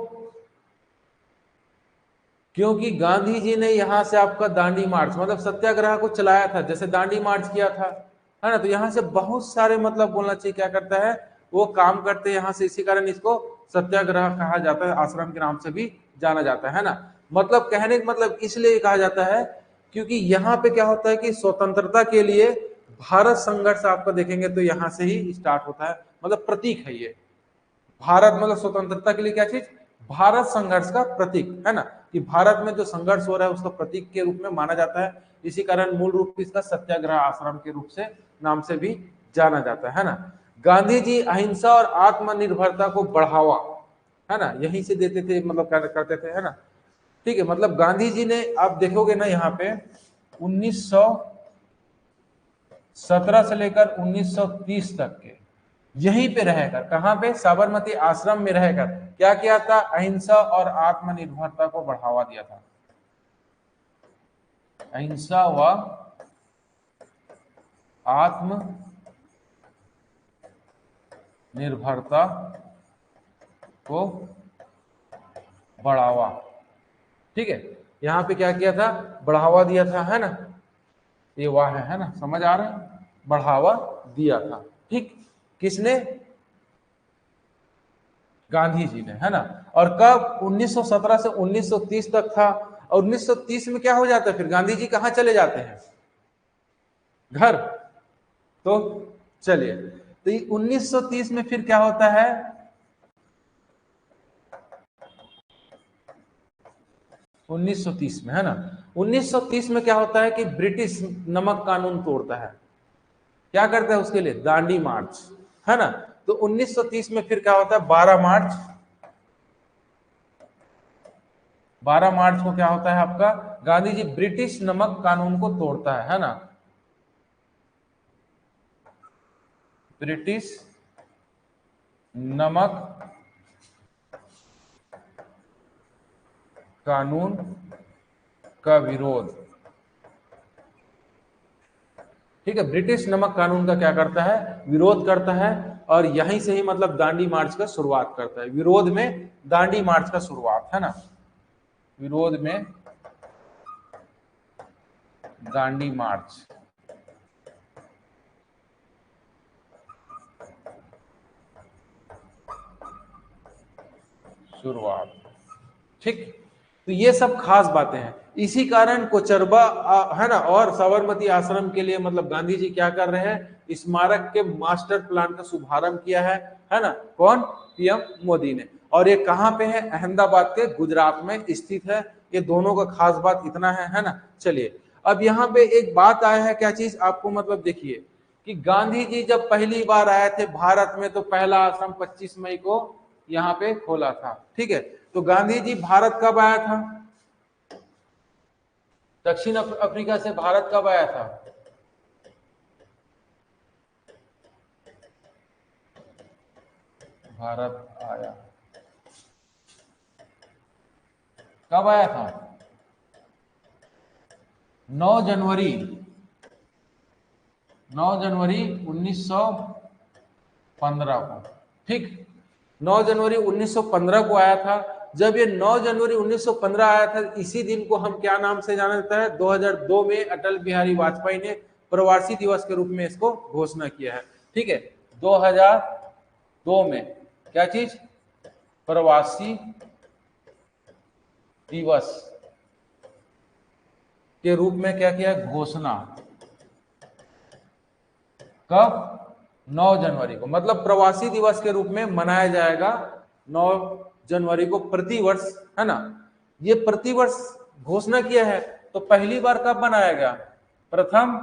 क्योंकि गांधी जी ने यहाँ से आपका दांडी मार्च मतलब सत्याग्रह को चलाया था, जैसे दांडी मार्च किया था, है ना। तो यहाँ से बहुत सारे मतलब बोलना चाहिए क्या करता है, वो काम करते हैं यहाँ से। इसी कारण इसको सत्याग्रह कहा जाता है, आश्रम के नाम से भी जाना जाता है ना। मतलब कहने का मतलब इसलिए कहा जाता है क्योंकि यहाँ पे क्या होता है कि स्वतंत्रता के लिए भारत संघर्ष आपका देखेंगे तो यहाँ से ही स्टार्ट होता है। मतलब प्रतीक है ये। भारत मतलब स्वतंत्रता के लिए क्या चीज? भारत संघर्ष का प्रतीक, है ना, कि भारत में जो संघर्ष हो रहा है उसका प्रतीक के रूप में माना जाता है। इसी कारण मूल रूप से इसका सत्याग्रह आश्रम के रूप से नाम से भी जाना जाता है ना। गांधी जी अहिंसा और आत्मनिर्भरता को बढ़ावा, है ना, यहीं से देते थे, मतलब करते थे, है ना। ठीक है, मतलब गांधी जी ने, आप देखोगे ना यहाँ पे 1900 17 से लेकर 1930 तक के यहीं पे रहकर, कहां पे, साबरमती आश्रम में रहकर क्या किया था, अहिंसा और आत्मनिर्भरता को बढ़ावा दिया था। अहिंसा व आत्म निर्भरता को बढ़ावा, ठीक है, यहां पे क्या किया था, बढ़ावा दिया था, है ना, ये वाह है ना, समझ आ रहा है, बढ़ावा दिया था, ठीक, किसने, गांधी जी ने, है ना। और कब, 1917 से 1930 तक था, और 1930 में क्या हो जाता है, फिर गांधी जी कहां चले जाते हैं, घर। तो चलिए, तो 1930 में फिर क्या होता है, 1930 में, है ना, 1930 में क्या होता है कि ब्रिटिश नमक कानून तोड़ता है, क्या करता है उसके लिए, दांडी मार्च, है ना। तो 1930 में फिर क्या होता है, 12 मार्च, 12 मार्च को क्या होता है आपका, गांधी जी ब्रिटिश नमक कानून को तोड़ता है ना, ब्रिटिश नमक कानून का विरोध, ठीक है, ब्रिटिश नमक कानून का क्या करता है, विरोध करता है, और यहीं से ही मतलब दांडी मार्च का शुरुआत करता है, विरोध में दांडी मार्च का शुरुआत, है ना, विरोध में दांडी मार्च, शुरुआत, ठीक। तो ये सब खास बातें हैं, इसी कारण कोचरबा है ना, और साबरमती आश्रम के लिए मतलब गांधी जी क्या कर रहे हैं, स्मारक के मास्टर प्लान का शुभारंभ किया है ना, कौन, पीएम मोदी ने। और ये कहां पे है, अहमदाबाद के गुजरात में स्थित है। ये दोनों का खास बात इतना है ना। चलिए, अब यहाँ पे एक बात आया है, क्या चीज आपको मतलब देखिए, कि गांधी जी जब पहली बार आए थे भारत में, तो पहला आश्रम 25 मई को यहाँ पे खोला था, ठीक है। तो गांधी जी भारत कब आया था, दक्षिण अफ्रीका से भारत कब आया था, भारत आया, कब आया था, 9 जनवरी, 9 जनवरी 1915 को, ठीक, 9 जनवरी 1915 को आया था। जब ये 9 जनवरी 1915 आया था, इसी दिन को हम क्या नाम से जाना जाता है, 2002 में अटल बिहारी वाजपेयी ने प्रवासी दिवस के रूप में इसको घोषणा किया है, ठीक है। 2002 में क्या चीज, प्रवासी दिवस के रूप में क्या किया, घोषणा, कब, 9 जनवरी को, मतलब प्रवासी दिवस के रूप में मनाया जाएगा 9 जनवरी को प्रतिवर्ष, है ना। ये प्रतिवर्ष घोषणा किया है, तो पहली बार कब मनाया गया, प्रथम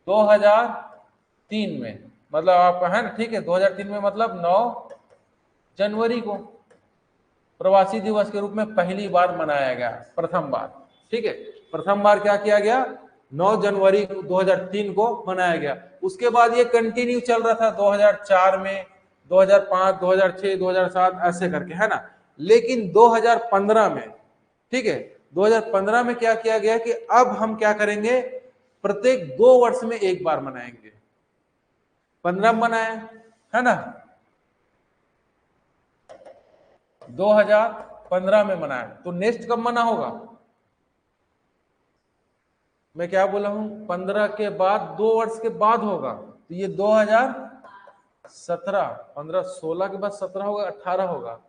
2003 में, मतलब आपका है ना, ठीक है, 2003 में मतलब 9 जनवरी को प्रवासी दिवस के रूप में पहली बार मनाया गया, प्रथम बार, ठीक है। प्रथम बार क्या किया गया, 9 जनवरी 2003 को मनाया गया। उसके बाद ये कंटिन्यू चल रहा था 2004 में, 2005, 2006, 2007 ऐसे करके, है ना। लेकिन 2015 में, ठीक है, 2015 में क्या किया गया कि अब हम क्या करेंगे, प्रत्येक 2 वर्ष में एक बार मनाएंगे। 15 मनाए, है ना, 2015 में मनाया, तो नेक्स्ट कब मना होगा, मैं क्या बोला हूं, 15 के बाद 2 वर्ष के बाद होगा, तो ये 2017, 15, 16 के बाद 17 होगा, 18 होगा,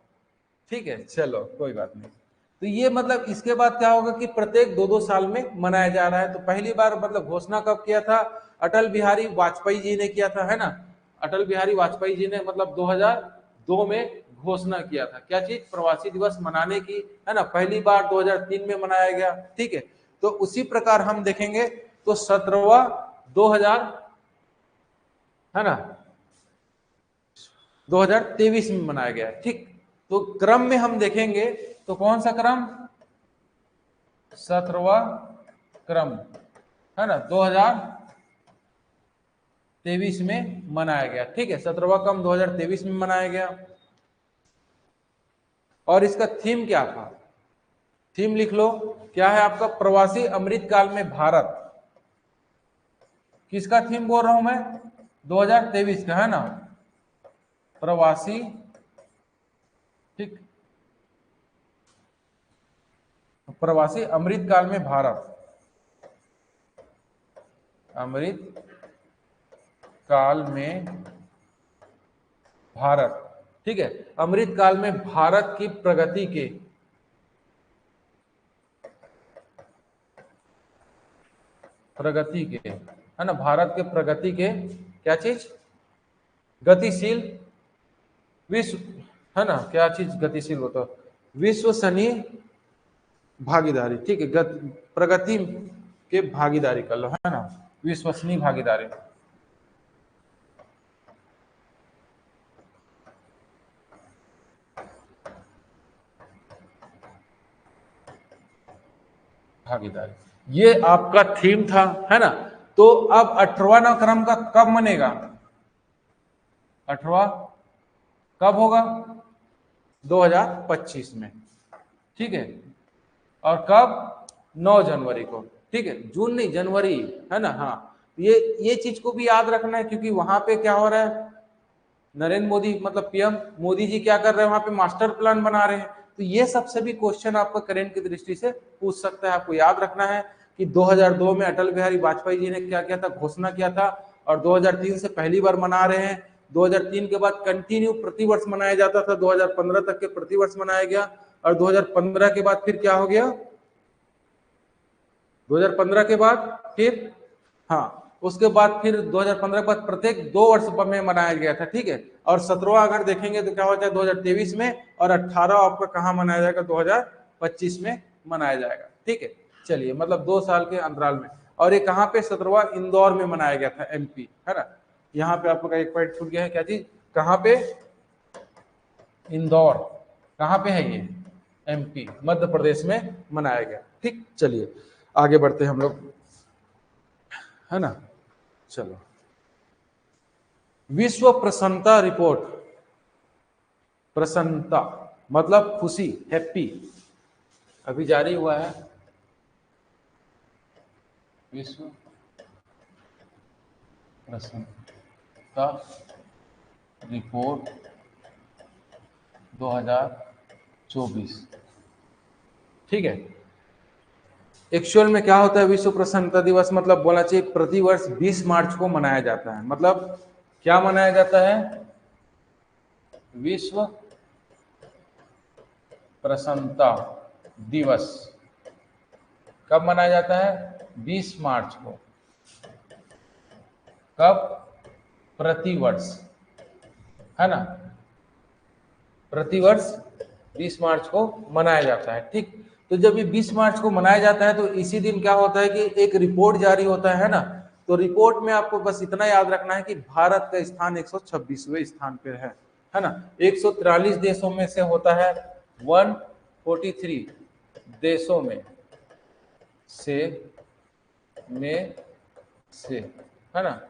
ठीक है। चलो कोई बात नहीं। तो ये मतलब इसके बाद क्या होगा कि प्रत्येक 2-2 साल में मनाया जा रहा है। तो पहली बार मतलब घोषणा कब किया था, अटल बिहारी वाजपेयी जी ने किया था, है ना। अटल बिहारी वाजपेयी जी ने मतलब 2002 में घोषणा किया था, क्या चीज, प्रवासी दिवस मनाने की, है ना। पहली बार 2003 में मनाया गया, ठीक है। तो उसी प्रकार हम देखेंगे तो 17वां 2000, है ना, 2023 में मनाया गया, ठीक। तो क्रम में हम देखेंगे तो कौन सा क्रम, 17वां क्रम, है ना, 2000 2023 में मनाया गया। ठीक है, 17वां कम 2023 में मनाया गया। और इसका थीम क्या था? थीम लिख लो, क्या है आपका? प्रवासी अमृतकाल में भारत। किसका थीम बोल रहा हूं मैं? 2023 का, है ना? प्रवासी, ठीक, प्रवासी अमृतकाल में भारत, अमृत काल में भारत। ठीक है, अमृत काल में भारत की प्रगति के, प्रगति के, है ना, भारत के प्रगति के, क्या चीज? गतिशील विश्व, है ना, क्या चीज गतिशील होता? विश्वसनीय भागीदारी। ठीक है, प्रगति के भागीदारी कर लो, है ना, विश्वसनीय भागीदारी। भागीदारी, ये आपका थीम था, है ना? तो अब 18वां क्रम का कब मनेगा? 18वां कब होगा? 2025 में। ठीक है, और कब? 9 जनवरी को। ठीक है, जून नहीं, जनवरी, है ना? हाँ, ये चीज को भी याद रखना है, क्योंकि वहां पे क्या हो रहा है, नरेंद्र मोदी मतलब पीएम मोदी जी क्या कर रहे हैं, वहां पे मास्टर प्लान बना रहे हैं। तो ये सबसे भी क्वेश्चन आपका करेंट की दृष्टि से पूछ सकता है। आपको याद रखना है कि 2002 में अटल बिहारी वाजपेयी जी ने क्या किया था, घोषणा किया था, और 2003 से पहली बार मना रहे हैं। 2003 के बाद कंटिन्यू प्रतिवर्ष मनाया जाता था, 2015 तक के प्रतिवर्ष मनाया गया, और 2015 के बाद फिर क्या हो गया? 2015 के बाद फिर, हाँ, उसके बाद फिर 2015 के बाद प्रत्येक 2 वर्ष में मनाया गया था। ठीक है, और 17वां अगर देखेंगे तो क्या होता है 2023 में, और 18 आपका कहाँ मनाया जाएगा? 2025 में मनाया जाएगा। ठीक है, चलिए, मतलब 2 साल के अंतराल में। और ये कहाँ पे? 17वां इंदौर में मनाया गया था, एमपी, है ना? यहाँ पे आपका एक पॉइंट छूट गया है, क्या चीज? कहाँ पे? इंदौर। कहाँ पे है ये? एमपी, मध्य प्रदेश में मनाया गया। ठीक, चलिए आगे बढ़ते हैं हम लोग, है ना? चलो, विश्व प्रसन्नता रिपोर्ट। प्रसन्नता मतलब खुशी, हैप्पी, अभी जारी हुआ है। विश्व प्रसन्नता रिपोर्ट 2024। ठीक है, एक्चुअल में क्या होता है विश्व प्रसन्नता दिवस? मतलब बोलना चाहिए प्रतिवर्ष 20 मार्च को मनाया जाता है। मतलब क्या मनाया जाता है? विश्व प्रसन्नता दिवस कब मनाया जाता है? 20 मार्च को। कब? प्रतिवर्ष, है ना? प्रतिवर्ष 20 मार्च को मनाया जाता है। ठीक, तो जब ये 20 मार्च को मनाया जाता है तो इसी दिन क्या होता है कि एक रिपोर्ट जारी होता है ना? तो रिपोर्ट में आपको बस इतना याद रखना है कि भारत का स्थान 126वें स्थान पर है ना? 143 देशों में से होता है, 143 देशों में से में से, है ना?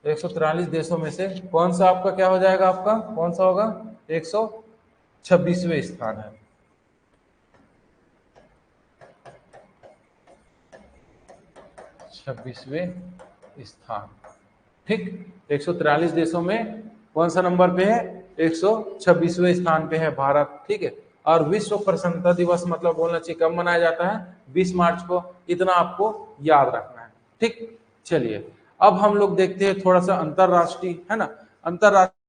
143 देशों में से कौन सा आपका क्या हो जाएगा? आपका कौन सा होगा? 126वें स्थान है। 26वें स्थान। ठीक, 143 देशों में कौन सा नंबर पे है? 126वें स्थान पे है भारत। ठीक है, और विश्व प्रसन्नता दिवस मतलब बोलना चाहिए कब मनाया जाता है? 20 मार्च को। इतना आपको याद रखना है। ठीक, चलिए अब हम लोग देखते हैं थोड़ा सा अंतरराष्ट्रीय, है ना, अंतरराष्ट्रीय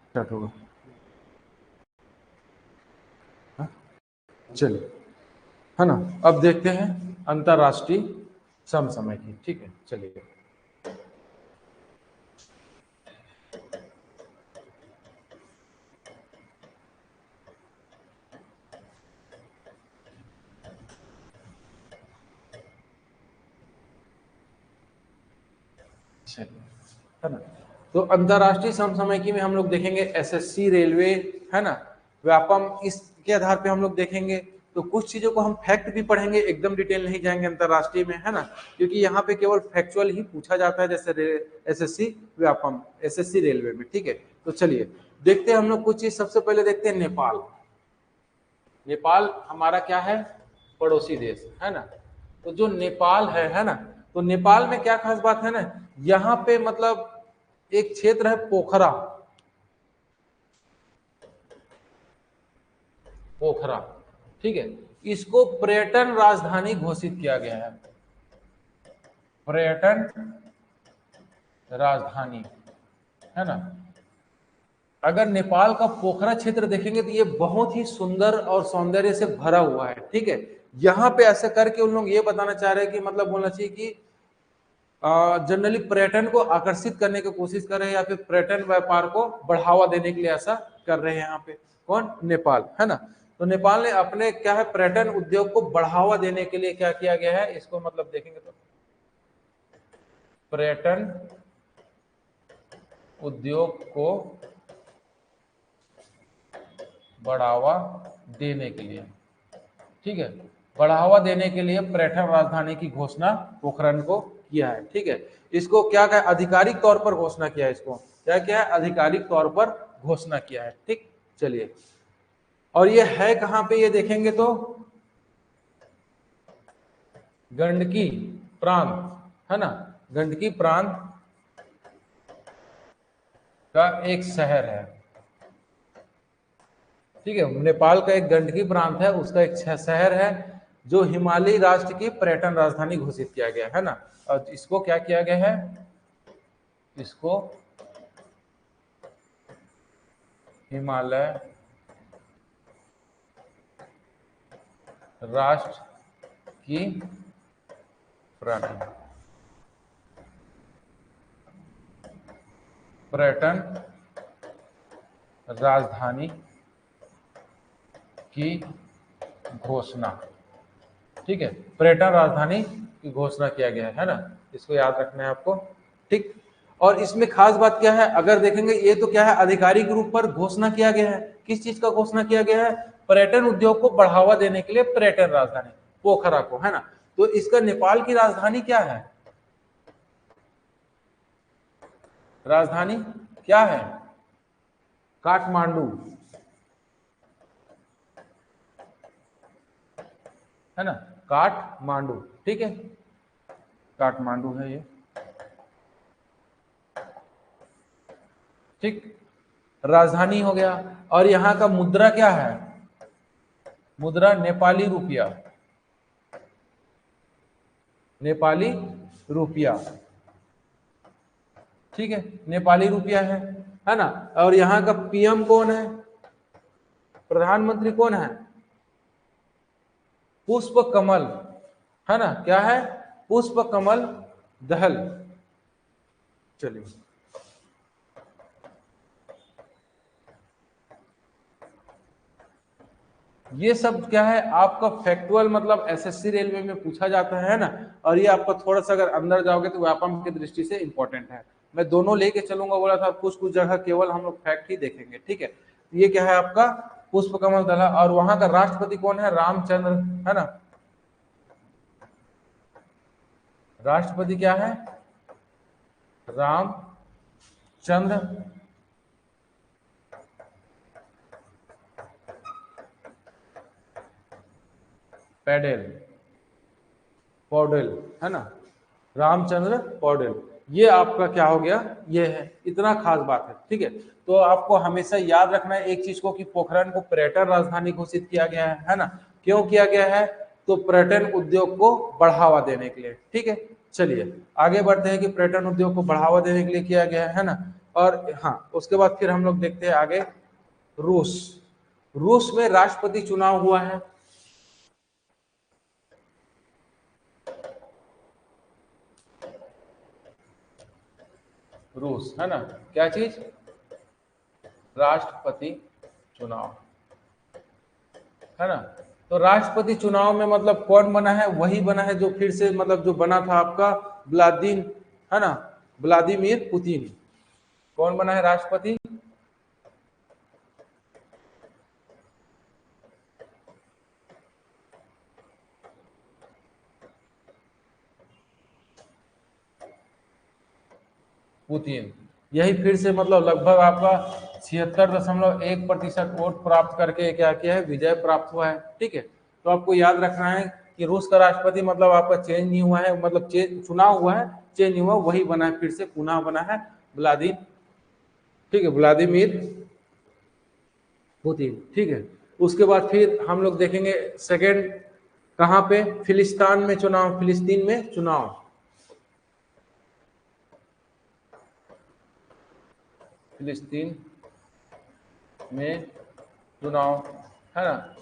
स्टार्ट होगा। चलिए, है ना। अब देखते हैं अंतरराष्ट्रीय समसामयिकी। ठीक है, चलिए। है ना, तो अंतरराष्ट्रीय समसामयिकी में हम लोग देखेंगे एसएससी, रेलवे, है ना, व्यापम, इसके आधार पे हम लोग देखेंगे। तो कुछ चीजों को हम फैक्ट भी पढ़ेंगे, एकदम डिटेल नहीं जाएंगे अंतरराष्ट्रीय में, है ना, क्योंकि यहाँ पे केवल फैक्चुअल ही पूछा जाता है, जैसे एसएससी व्यापम, एसएससी रेलवे में। ठीक है, तो चलिए देखते हैं हम लोग कुछ चीज। सबसे पहले देखते हैं नेपाल। नेपाल हमारा क्या है, पड़ोसी देश, है ना। तो जो नेपाल है ना, तो नेपाल में क्या खास बात है ना, यहाँ पे मतलब एक क्षेत्र है पोखरा। पोखरा, ठीक है, इसको पर्यटन राजधानी घोषित किया गया है। पर्यटन राजधानी, है ना। अगर नेपाल का पोखरा क्षेत्र देखेंगे तो ये बहुत ही सुंदर और सौंदर्य से भरा हुआ है। ठीक है, यहाँ पे ऐसे करके उन लोग ये बताना चाह रहे हैं कि मतलब बोलना चाहिए कि जनरली पर्यटन को आकर्षित करने की कोशिश कर रहे हैं, या फिर पर्यटन व्यापार को बढ़ावा देने के लिए ऐसा कर रहे हैं। यहाँ पे कौन, नेपाल, है ना। तो नेपाल ने अपने क्या है, पर्यटन उद्योग को बढ़ावा देने के लिए क्या किया गया है, इसको मतलब देखेंगे तो पर्यटन उद्योग को बढ़ावा देने के लिए, ठीक है, बढ़ावा देने के लिए पर्यटन राजधानी की घोषणा पोखरण को किया है। ठीक है, इसको क्या कहा, आधिकारिक तौर पर घोषणा किया है। इसको क्या किया है, आधिकारिक तौर पर घोषणा किया है। ठीक, चलिए, और ये है कहां पे, ये देखेंगे तो गंडकी प्रांत, है ना, गंडकी प्रांत का एक शहर है। ठीक है, नेपाल का एक गंडकी प्रांत है, उसका एक शहर है, जो हिमालयी राष्ट्र की पर्यटन राजधानी घोषित किया गया है ना। और इसको क्या किया गया है, इसको हिमालय राष्ट्र की पर्यटन राजधानी की घोषणा, ठीक है, पर्यटन राजधानी की घोषणा किया गया है ना, इसको याद रखना है आपको। ठीक, और इसमें खास बात क्या है, अगर देखेंगे ये तो क्या है, आधिकारिक रूप पर घोषणा किया गया है। किस चीज का घोषणा किया गया है, पर्यटन उद्योग को बढ़ावा देने के लिए पर्यटन राजधानी पोखरा को, है ना। तो इसका नेपाल की राजधानी क्या है, राजधानी क्या है, काठमांडू, है ना, काठमांडू। ठीक है, काठमांडू है ये। ठीक, राजधानी हो गया। और यहाँ का मुद्रा क्या है, मुद्रा नेपाली रुपया, नेपाली रुपया, ठीक है, नेपाली रुपया है ना। और यहाँ का पीएम कौन है, प्रधानमंत्री कौन है, पुष्प कमल, है ना, क्या है, पुष्प कमल दहल। चलिए, ये सब क्या है आपका फैक्चुअल, मतलब एसएससी रेलवे में पूछा जाता है ना। और ये आपका थोड़ा सा अगर अंदर जाओगे तो व्यापम की दृष्टि से इंपॉर्टेंट है। मैं दोनों लेके चलूंगा, बोला था, कुछ कुछ जगह केवल हम लोग फैक्ट ही देखेंगे। ठीक है, ये क्या है आपका पुष्प कमल दहल, और वहां का राष्ट्रपति कौन है, रामचंद्र, है ना। राष्ट्रपति क्या है, रामचंद्र पैडेल, पौडेल, है ना, रामचंद्र पौडेल। ये आपका क्या हो गया, ये है, इतना खास बात है। ठीक है, तो आपको हमेशा याद रखना है एक चीज को, कि पोखरण को पर्यटन राजधानी घोषित किया गया है ना। क्यों किया गया है, तो पर्यटन उद्योग को बढ़ावा देने के लिए। ठीक है, चलिए आगे बढ़ते हैं कि पर्यटन उद्योग को बढ़ावा देने के लिए किया गया है ना। और हाँ, उसके बाद फिर हम लोग देखते हैं आगे रूस। रूस में राष्ट्रपति चुनाव हुआ है। रूस है ना, क्या चीज, राष्ट्रपति चुनाव है ना। तो राष्ट्रपति चुनाव में मतलब कौन बना है, वही बना है जो फिर से मतलब जो बना था आपका व्लादिमीर, है ना, व्लादिमीर पुतिन। कौन बना है राष्ट्रपति, पुतिन। यही फिर से मतलब लगभग आपका 76.1% वोट प्राप्त करके क्या किया है, विजय प्राप्त हुआ है। ठीक है, तो आपको याद रखना है कि रूस का राष्ट्रपति मतलब आपका चेंज नहीं हुआ है, मतलब चुनाव हुआ है, चेंज नहीं हुआ, वही बना है, फिर से पुनः बना है व्लादिमीर, ठीक है, व्लादिमीर पुतिन। ठीक है, उसके बाद फिर हम लोग देखेंगे सेकेंड कहाँ पे, फिलिस्तीन में चुनाव, फिलिस्तीन में चुनाव, फिलिस्तीन में चुनाव, है ना।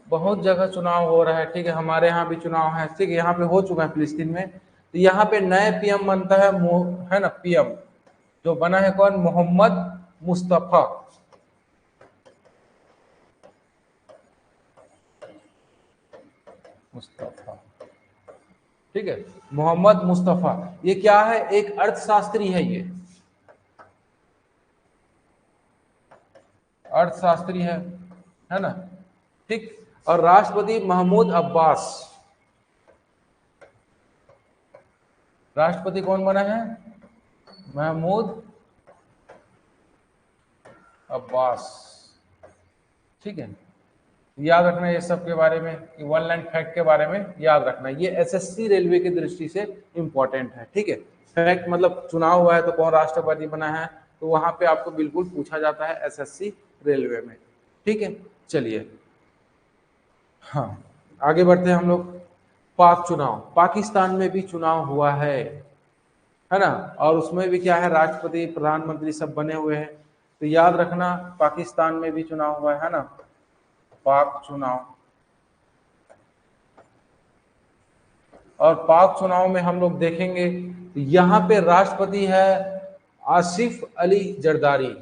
बहुत जगह चुनाव हो रहा है, ठीक है, हमारे यहाँ भी चुनाव है, ठीक है, यहाँ पे हो चुका है फिलिस्तीन में। तो यहाँ पे नए पीएम बनता है ना, पीएम जो बना है कौन, मोहम्मद मुस्तफा। मुस्तफा, ठीक है, मोहम्मद मुस्तफा। ये क्या है, एक अर्थशास्त्री है, ये अर्थशास्त्री है ना। ठीक, और राष्ट्रपति महमूद अब्बास। राष्ट्रपति कौन बना है, महमूद अब्बास। ठीक है, याद रखना ये सब के बारे में, वन लाइन फैक्ट के बारे में याद रखना, ये एसएससी रेलवे की दृष्टि से इंपॉर्टेंट है। ठीक है, फैक्ट मतलब चुनाव हुआ है तो कौन राष्ट्रपति बना है, तो वहां पे आपको बिल्कुल पूछा जाता है एसएससी रेलवे में। ठीक है, चलिए हाँ, आगे बढ़ते हैं हम लोग। पाक चुनाव, पाकिस्तान में भी चुनाव हुआ है ना, और उसमें भी क्या है, राष्ट्रपति प्रधानमंत्री सब बने हुए हैं। तो याद रखना पाकिस्तान में भी चुनाव हुआ है ना, पाक चुनाव। और पाक चुनाव में हम लोग देखेंगे यहाँ पे राष्ट्रपति है आसिफ अली जरदारी।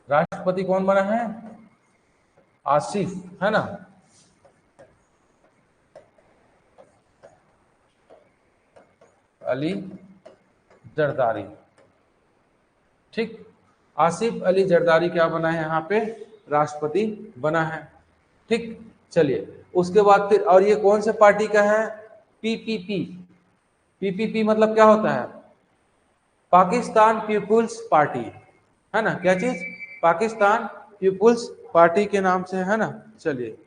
राष्ट्रपति कौन बना है, आसिफ, है ना, अली जरदारी। ठीक, आसिफ अली जरदारी क्या बना है, यहाँ पे राष्ट्रपति बना है। ठीक, चलिए उसके बाद फिर, और ये कौन से पार्टी का है, पीपीपी। पीपीपी मतलब क्या होता है, पाकिस्तान पीपुल्स पार्टी, है ना, क्या चीज, पाकिस्तान पीपुल्स पार्टी के नाम से, है ना। चलिए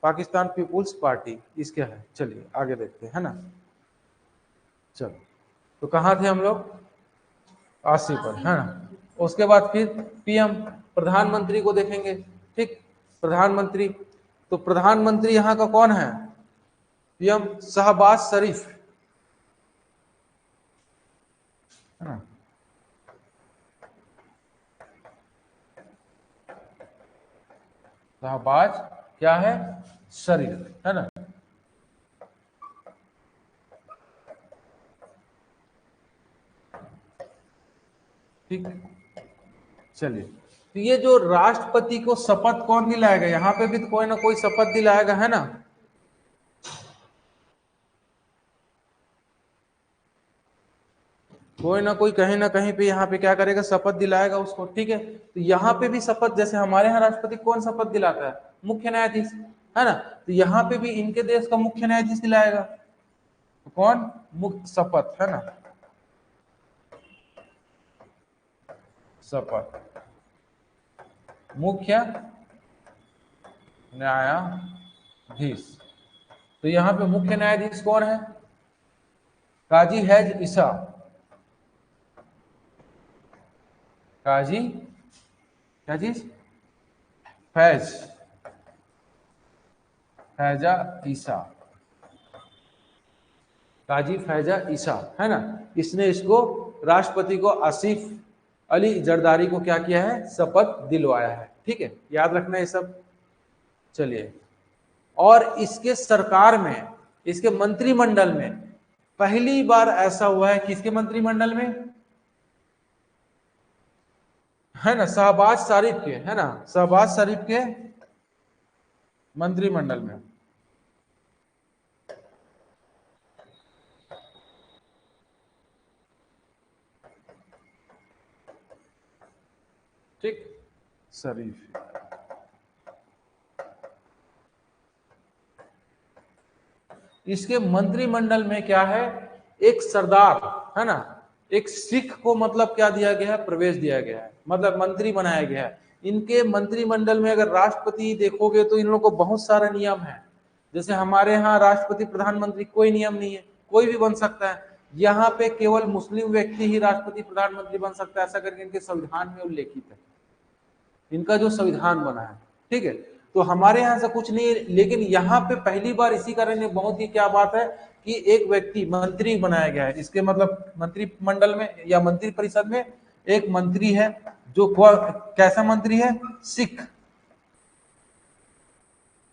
पाकिस्तान पीपुल्स पार्टी इसका है, चलिए आगे देखते हैं, है ना। चलो, तो कहाँ थे हम लोग, अस्सी पर, है ना। उसके बाद फिर पीएम, प्रधानमंत्री को देखेंगे। ठीक, प्रधानमंत्री, तो प्रधानमंत्री यहाँ का कौन है, पीएम शहबाज शरीफ, है ना। शहबाज क्या है, शरीफ, है ना। ठीक, चलिए, तो ये जो राष्ट्रपति को शपथ कौन दिलाएगा, यहाँ पे भी तो कोई ना कोई शपथ दिलाएगा, है ना। कोई ना कोई कहीं ना कहीं पे यहाँ पे क्या करेगा, शपथ दिलाएगा उसको। ठीक है, तो यहाँ पे भी शपथ, जैसे हमारे यहाँ राष्ट्रपति कौन शपथ दिलाता है, मुख्य न्यायाधीश, है ना। तो यहाँ पे भी इनके देश का मुख्य न्यायाधीश दिलाएगा, तो कौन, मुक्त शपथ, है ना, शपथ, मुख्य न्यायाधीश। तो यहाँ पे मुख्य न्यायाधीश कौन है, काजी हैज ईसा, काजी क्या चीज, फैज, फैजा ईसा। काजी फैजा ईसा, है ना, इसने इसको राष्ट्रपति को आसिफ अली जरदारी को क्या किया है, शपथ दिलवाया है। ठीक है, याद रखना ये सब। चलिए, और इसके सरकार में, इसके मंत्रिमंडल में पहली बार ऐसा हुआ है, किसके मंत्रिमंडल में, है ना, शहबाज शरीफ के, है ना, शहबाज शरीफ के मंत्रिमंडल में। ठीक, शरीफ, इसके मंत्रिमंडल में क्या है, एक सरदार, है ना, एक सिख को मतलब क्या दिया गया है, प्रवेश दिया गया है, मतलब मंत्री बनाया गया है। इनके मंत्रिमंडल में अगर राष्ट्रपति देखोगे तो इन लोगों को बहुत सारे नियम है। जैसे हमारे यहाँ राष्ट्रपति प्रधानमंत्री कोई नियम नहीं है, कोई भी बन सकता है। यहाँ पे केवल मुस्लिम व्यक्ति ही राष्ट्रपति प्रधानमंत्री बन सकता है, ऐसा करके इनके संविधान में उल्लेखित है, इनका जो संविधान बना है। ठीक है, तो हमारे यहाँ से कुछ नहीं है, लेकिन यहाँ पे पहली बार इसी कारण बहुत ही क्या बात है कि एक व्यक्ति मंत्री बनाया गया है। इसके मतलब मंत्रिमंडल में या मंत्री परिषद में एक मंत्री है जो कैसा मंत्री है, सिख,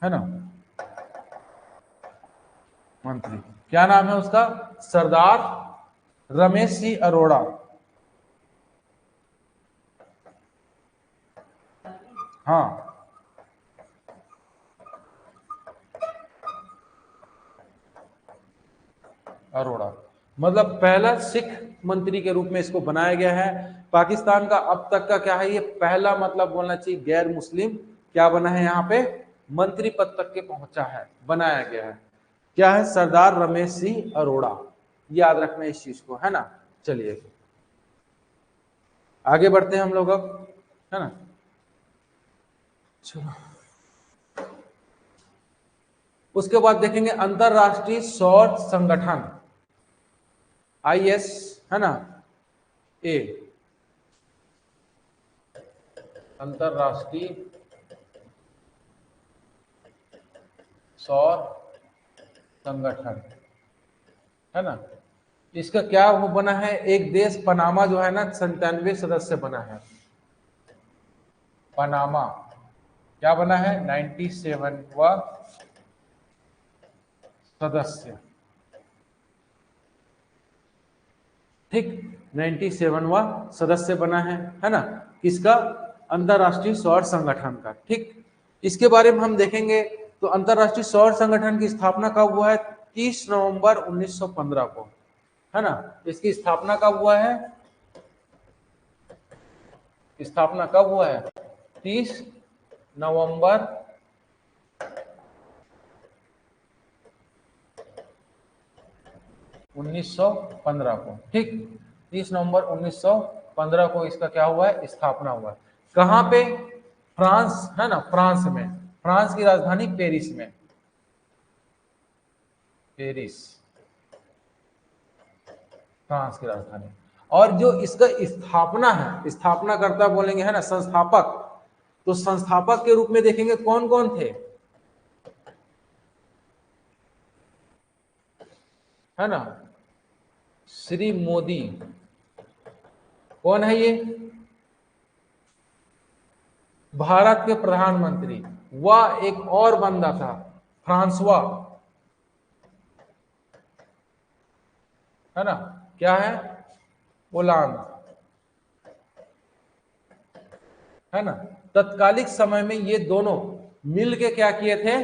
है ना, मंत्री, क्या नाम है उसका, सरदार रमेश सिंह अरोड़ा। हाँ, अरोड़ा, मतलब पहला सिख मंत्री के रूप में इसको बनाया गया है। पाकिस्तान का अब तक का क्या है, ये पहला मतलब बोलना चाहिए गैर मुस्लिम क्या बना है, यहाँ पे मंत्री पद तक के पहुंचा है, बनाया गया है। क्या है, सरदार रमेश सिंह अरोड़ा, याद रखना इस चीज को, है ना। चलिए आगे बढ़ते हैं हम लोग अब, है ना। चलो, उसके बाद देखेंगे अंतरराष्ट्रीय सौर संगठन, IS, है ना, ए, अंतरराष्ट्रीय सौर संगठन, है ना। इसका क्या वो बना है, एक देश पनामा जो है ना 97 सदस्य बना है, पनामा क्या बना है, 97वां सदस्य। ठीक, 97वां सदस्य बना है ना, किसका, अंतरराष्ट्रीय सौर संगठन का। ठीक, इसके बारे में हम देखेंगे तो अंतरराष्ट्रीय सौर संगठन की स्थापना कब हुआ है, 30 नवंबर 1915 को, है ना। इसकी स्थापना कब हुआ है, स्थापना कब हुआ है, 30 नवंबर 1915 को। ठीक, 30 नवंबर 1915 को इसका क्या हुआ है, स्थापना हुआ है। कहां पे, फ्रांस, है ना, फ्रांस में, फ्रांस की राजधानी पेरिस में, पेरिस फ्रांस की राजधानी। और जो इसका स्थापना है, स्थापना करता बोलेंगे, है ना, संस्थापक, तो संस्थापक के रूप में देखेंगे कौन कौन थे, है ना, श्री मोदी, कौन है ये, भारत के प्रधानमंत्री। वह एक और बंदा था, फ्रांसवा, है ना, क्या है, ओलांद, है ना। तत्कालिक समय में ये दोनों मिलके क्या किए थे,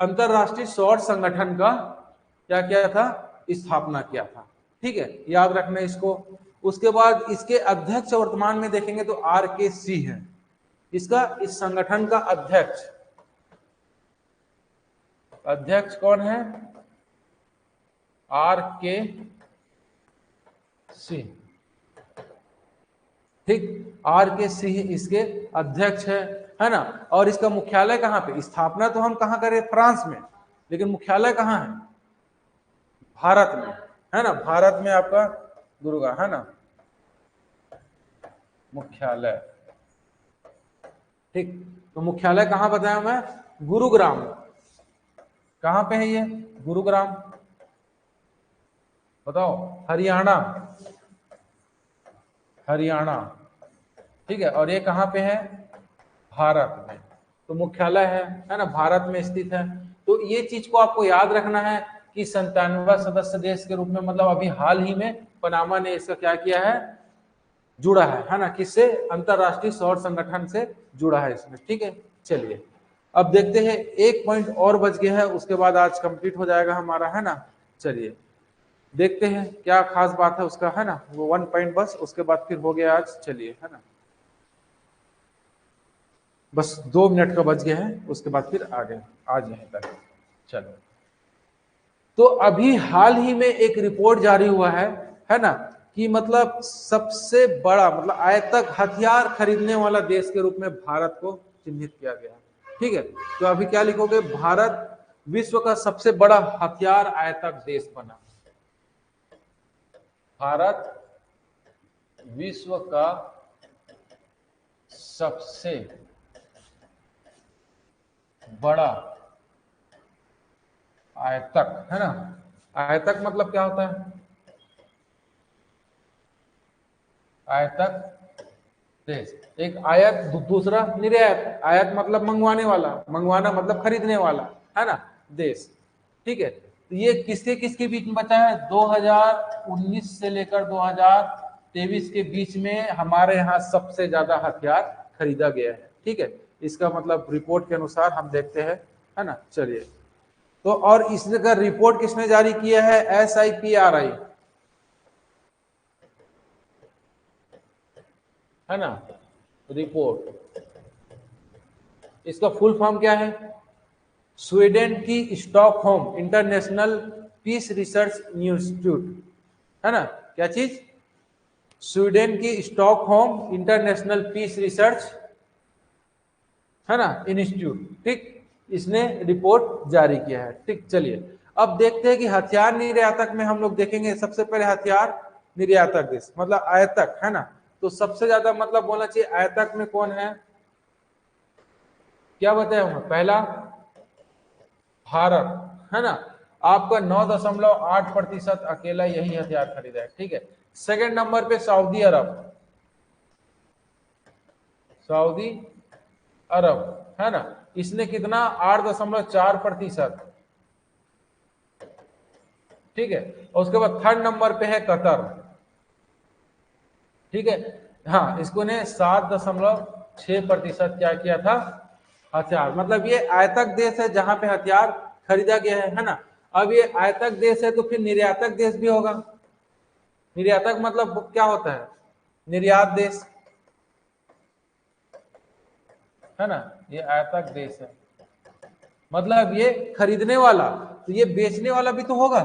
अंतरराष्ट्रीय सौर संगठन का क्या किया था, स्थापना किया था। ठीक है, याद रखना इसको। उसके बाद इसके अध्यक्ष वर्तमान में देखेंगे तो RK सिंह है, इसका, इस संगठन का अध्यक्ष, अध्यक्ष कौन है, RK सिंह। ठीक, RK सिंह इसके अध्यक्ष है ना। और इसका मुख्यालय कहां पे, स्थापना तो हम कहां करें, फ्रांस में, लेकिन मुख्यालय कहां है, भारत में, है ना, भारत में आपका गुरुग्राम, है ना, मुख्यालय। ठीक, तो मुख्यालय कहां बताया मैं, गुरुग्राम, कहां पे है ये, गुरुग्राम। बताओ, हरियाणा, हरियाणा, ठीक है। और ये कहाँ पे है? भारत में। तो मुख्यालय है ना, भारत में स्थित है। तो ये चीज को आपको याद रखना है कि 97वां सदस्य देश के रूप में, मतलब अभी हाल ही में पनामा ने इसका क्या किया है, जुड़ा है ना, किससे? अंतरराष्ट्रीय सौर संगठन से जुड़ा है इसमें, ठीक है। चलिए अब देखते हैं, एक पॉइंट और बच गया है, उसके बाद आज कंप्लीट हो जाएगा हमारा, है ना। चलिए देखते हैं क्या खास बात है उसका, है ना, वो 1 पॉइंट बस, उसके बाद फिर हो गया आज। चलिए, है ना, बस 2 मिनट का बच गया है, उसके बाद फिर आगे आज यहीं तक। चलो, तो अभी हाल ही में एक रिपोर्ट जारी हुआ है ना, कि मतलब सबसे बड़ा, मतलब आयतक हथियार खरीदने वाला देश के रूप में भारत को चिन्हित किया गया है, ठीक है। तो अभी क्या लिखोगे? भारत विश्व का सबसे बड़ा हथियार आयतक देश बना। भारत विश्व का सबसे बड़ा आयतक, है ना, आयतक मतलब क्या होता है? आयतक देश। एक आयत, दूसरा निर्यात। आयत मतलब मंगवाने वाला, मंगवाना मतलब खरीदने वाला, है ना, देश, ठीक है। तो ये किसके किसके बीच में बचा है? 2019 से लेकर 2023 के बीच में हमारे यहाँ सबसे ज्यादा हथियार खरीदा गया है, ठीक है। इसका मतलब रिपोर्ट के अनुसार हम देखते हैं, है ना। चलिए, तो और इसका रिपोर्ट किसने जारी किया है? SIPRI, है ना, रिपोर्ट। इसका फुल फॉर्म क्या है? स्वीडन की Stockholm International Peace Research Institute, है ना, क्या चीज? स्वीडन की स्टॉकहोम इंटरनेशनल पीस रिसर्च, है ना, इंस्टीट्यूट, ठीक, इसने रिपोर्ट जारी किया है, ठीक। चलिए अब देखते हैं कि हथियार निर्यातक में हम लोग देखेंगे, सबसे पहले हथियार निर्यातक देश मतलब आयतक, है ना। तो सबसे ज्यादा मतलब बोलना चाहिए आयतक में कौन है? क्या बताया हूं? पहला भारत, है ना, आपका 9.8% अकेला यही हथियार खरीदा है, ठीक है। सेकंड नंबर पे सऊदी अरब, सऊदी अरब, है ना, इसने कितना? 8.4%, ठीक है। और उसके बाद थर्ड नंबर पे है कतर, ठीक है। हाँ, इसको ने 7.6% क्या किया था? हथियार। मतलब ये आयतक देश है जहां पे हथियार खरीदा गया है ना। अब ये आयतक देश है तो फिर निर्यातक देश भी होगा। निर्यातक मतलब क्या होता है? निर्यात देश, है ना, ये आयतक देश है, मतलब ये खरीदने वाला, तो ये बेचने वाला भी तो होगा।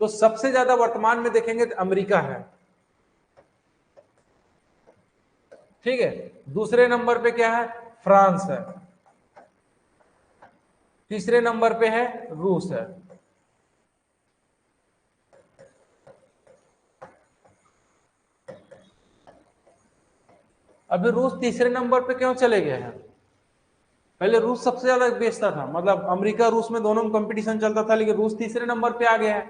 तो सबसे ज्यादा वर्तमान में देखेंगे तो अमेरिका है, ठीक है। दूसरे नंबर पे क्या है? फ्रांस है। तीसरे नंबर पे है रूस है। अभी रूस तीसरे नंबर पे क्यों चले गए हैं? पहले रूस सबसे ज्यादा बेचता था, मतलब अमेरिका रूस में दोनों में कंपटीशन चलता था, लेकिन रूस तीसरे नंबर पे आ गया है।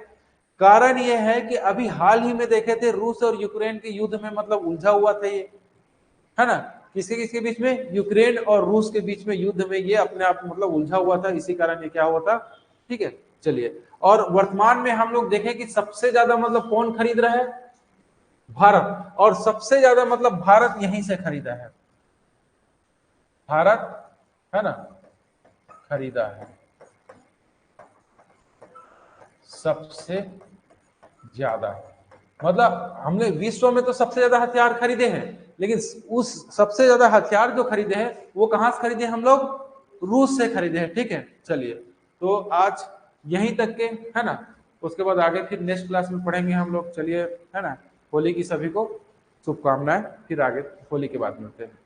कारण यह है कि अभी हाल ही में देखे थे रूस और यूक्रेन के युद्ध में, मतलब उलझा हुआ था ये, है ना। किसके किसके बीच में? यूक्रेन और रूस के बीच में युद्ध में ये अपने आप मतलब उलझा हुआ था, इसी कारण ये क्या हुआ था, ठीक है। चलिए, और वर्तमान में हम लोग देखें कि सबसे ज्यादा मतलब कौन खरीद रहा है? भारत। और सबसे ज्यादा मतलब भारत यहीं से खरीदा है, भारत, है ना, खरीदा है सबसे ज्यादा। मतलब हमने विश्व में तो सबसे ज्यादा हथियार खरीदे हैं, लेकिन उस सबसे ज्यादा हथियार जो खरीदे हैं वो कहां से खरीदे? हम लोग रूस से खरीदे हैं, ठीक है। चलिए, तो आज यहीं तक के, है ना, उसके बाद आगे फिर नेक्स्ट क्लास में पढ़ेंगे हम लोग। चलिए, है ना, होली की सभी को शुभकामनाएं, फिर आगे होली के बाद मिलते हैं।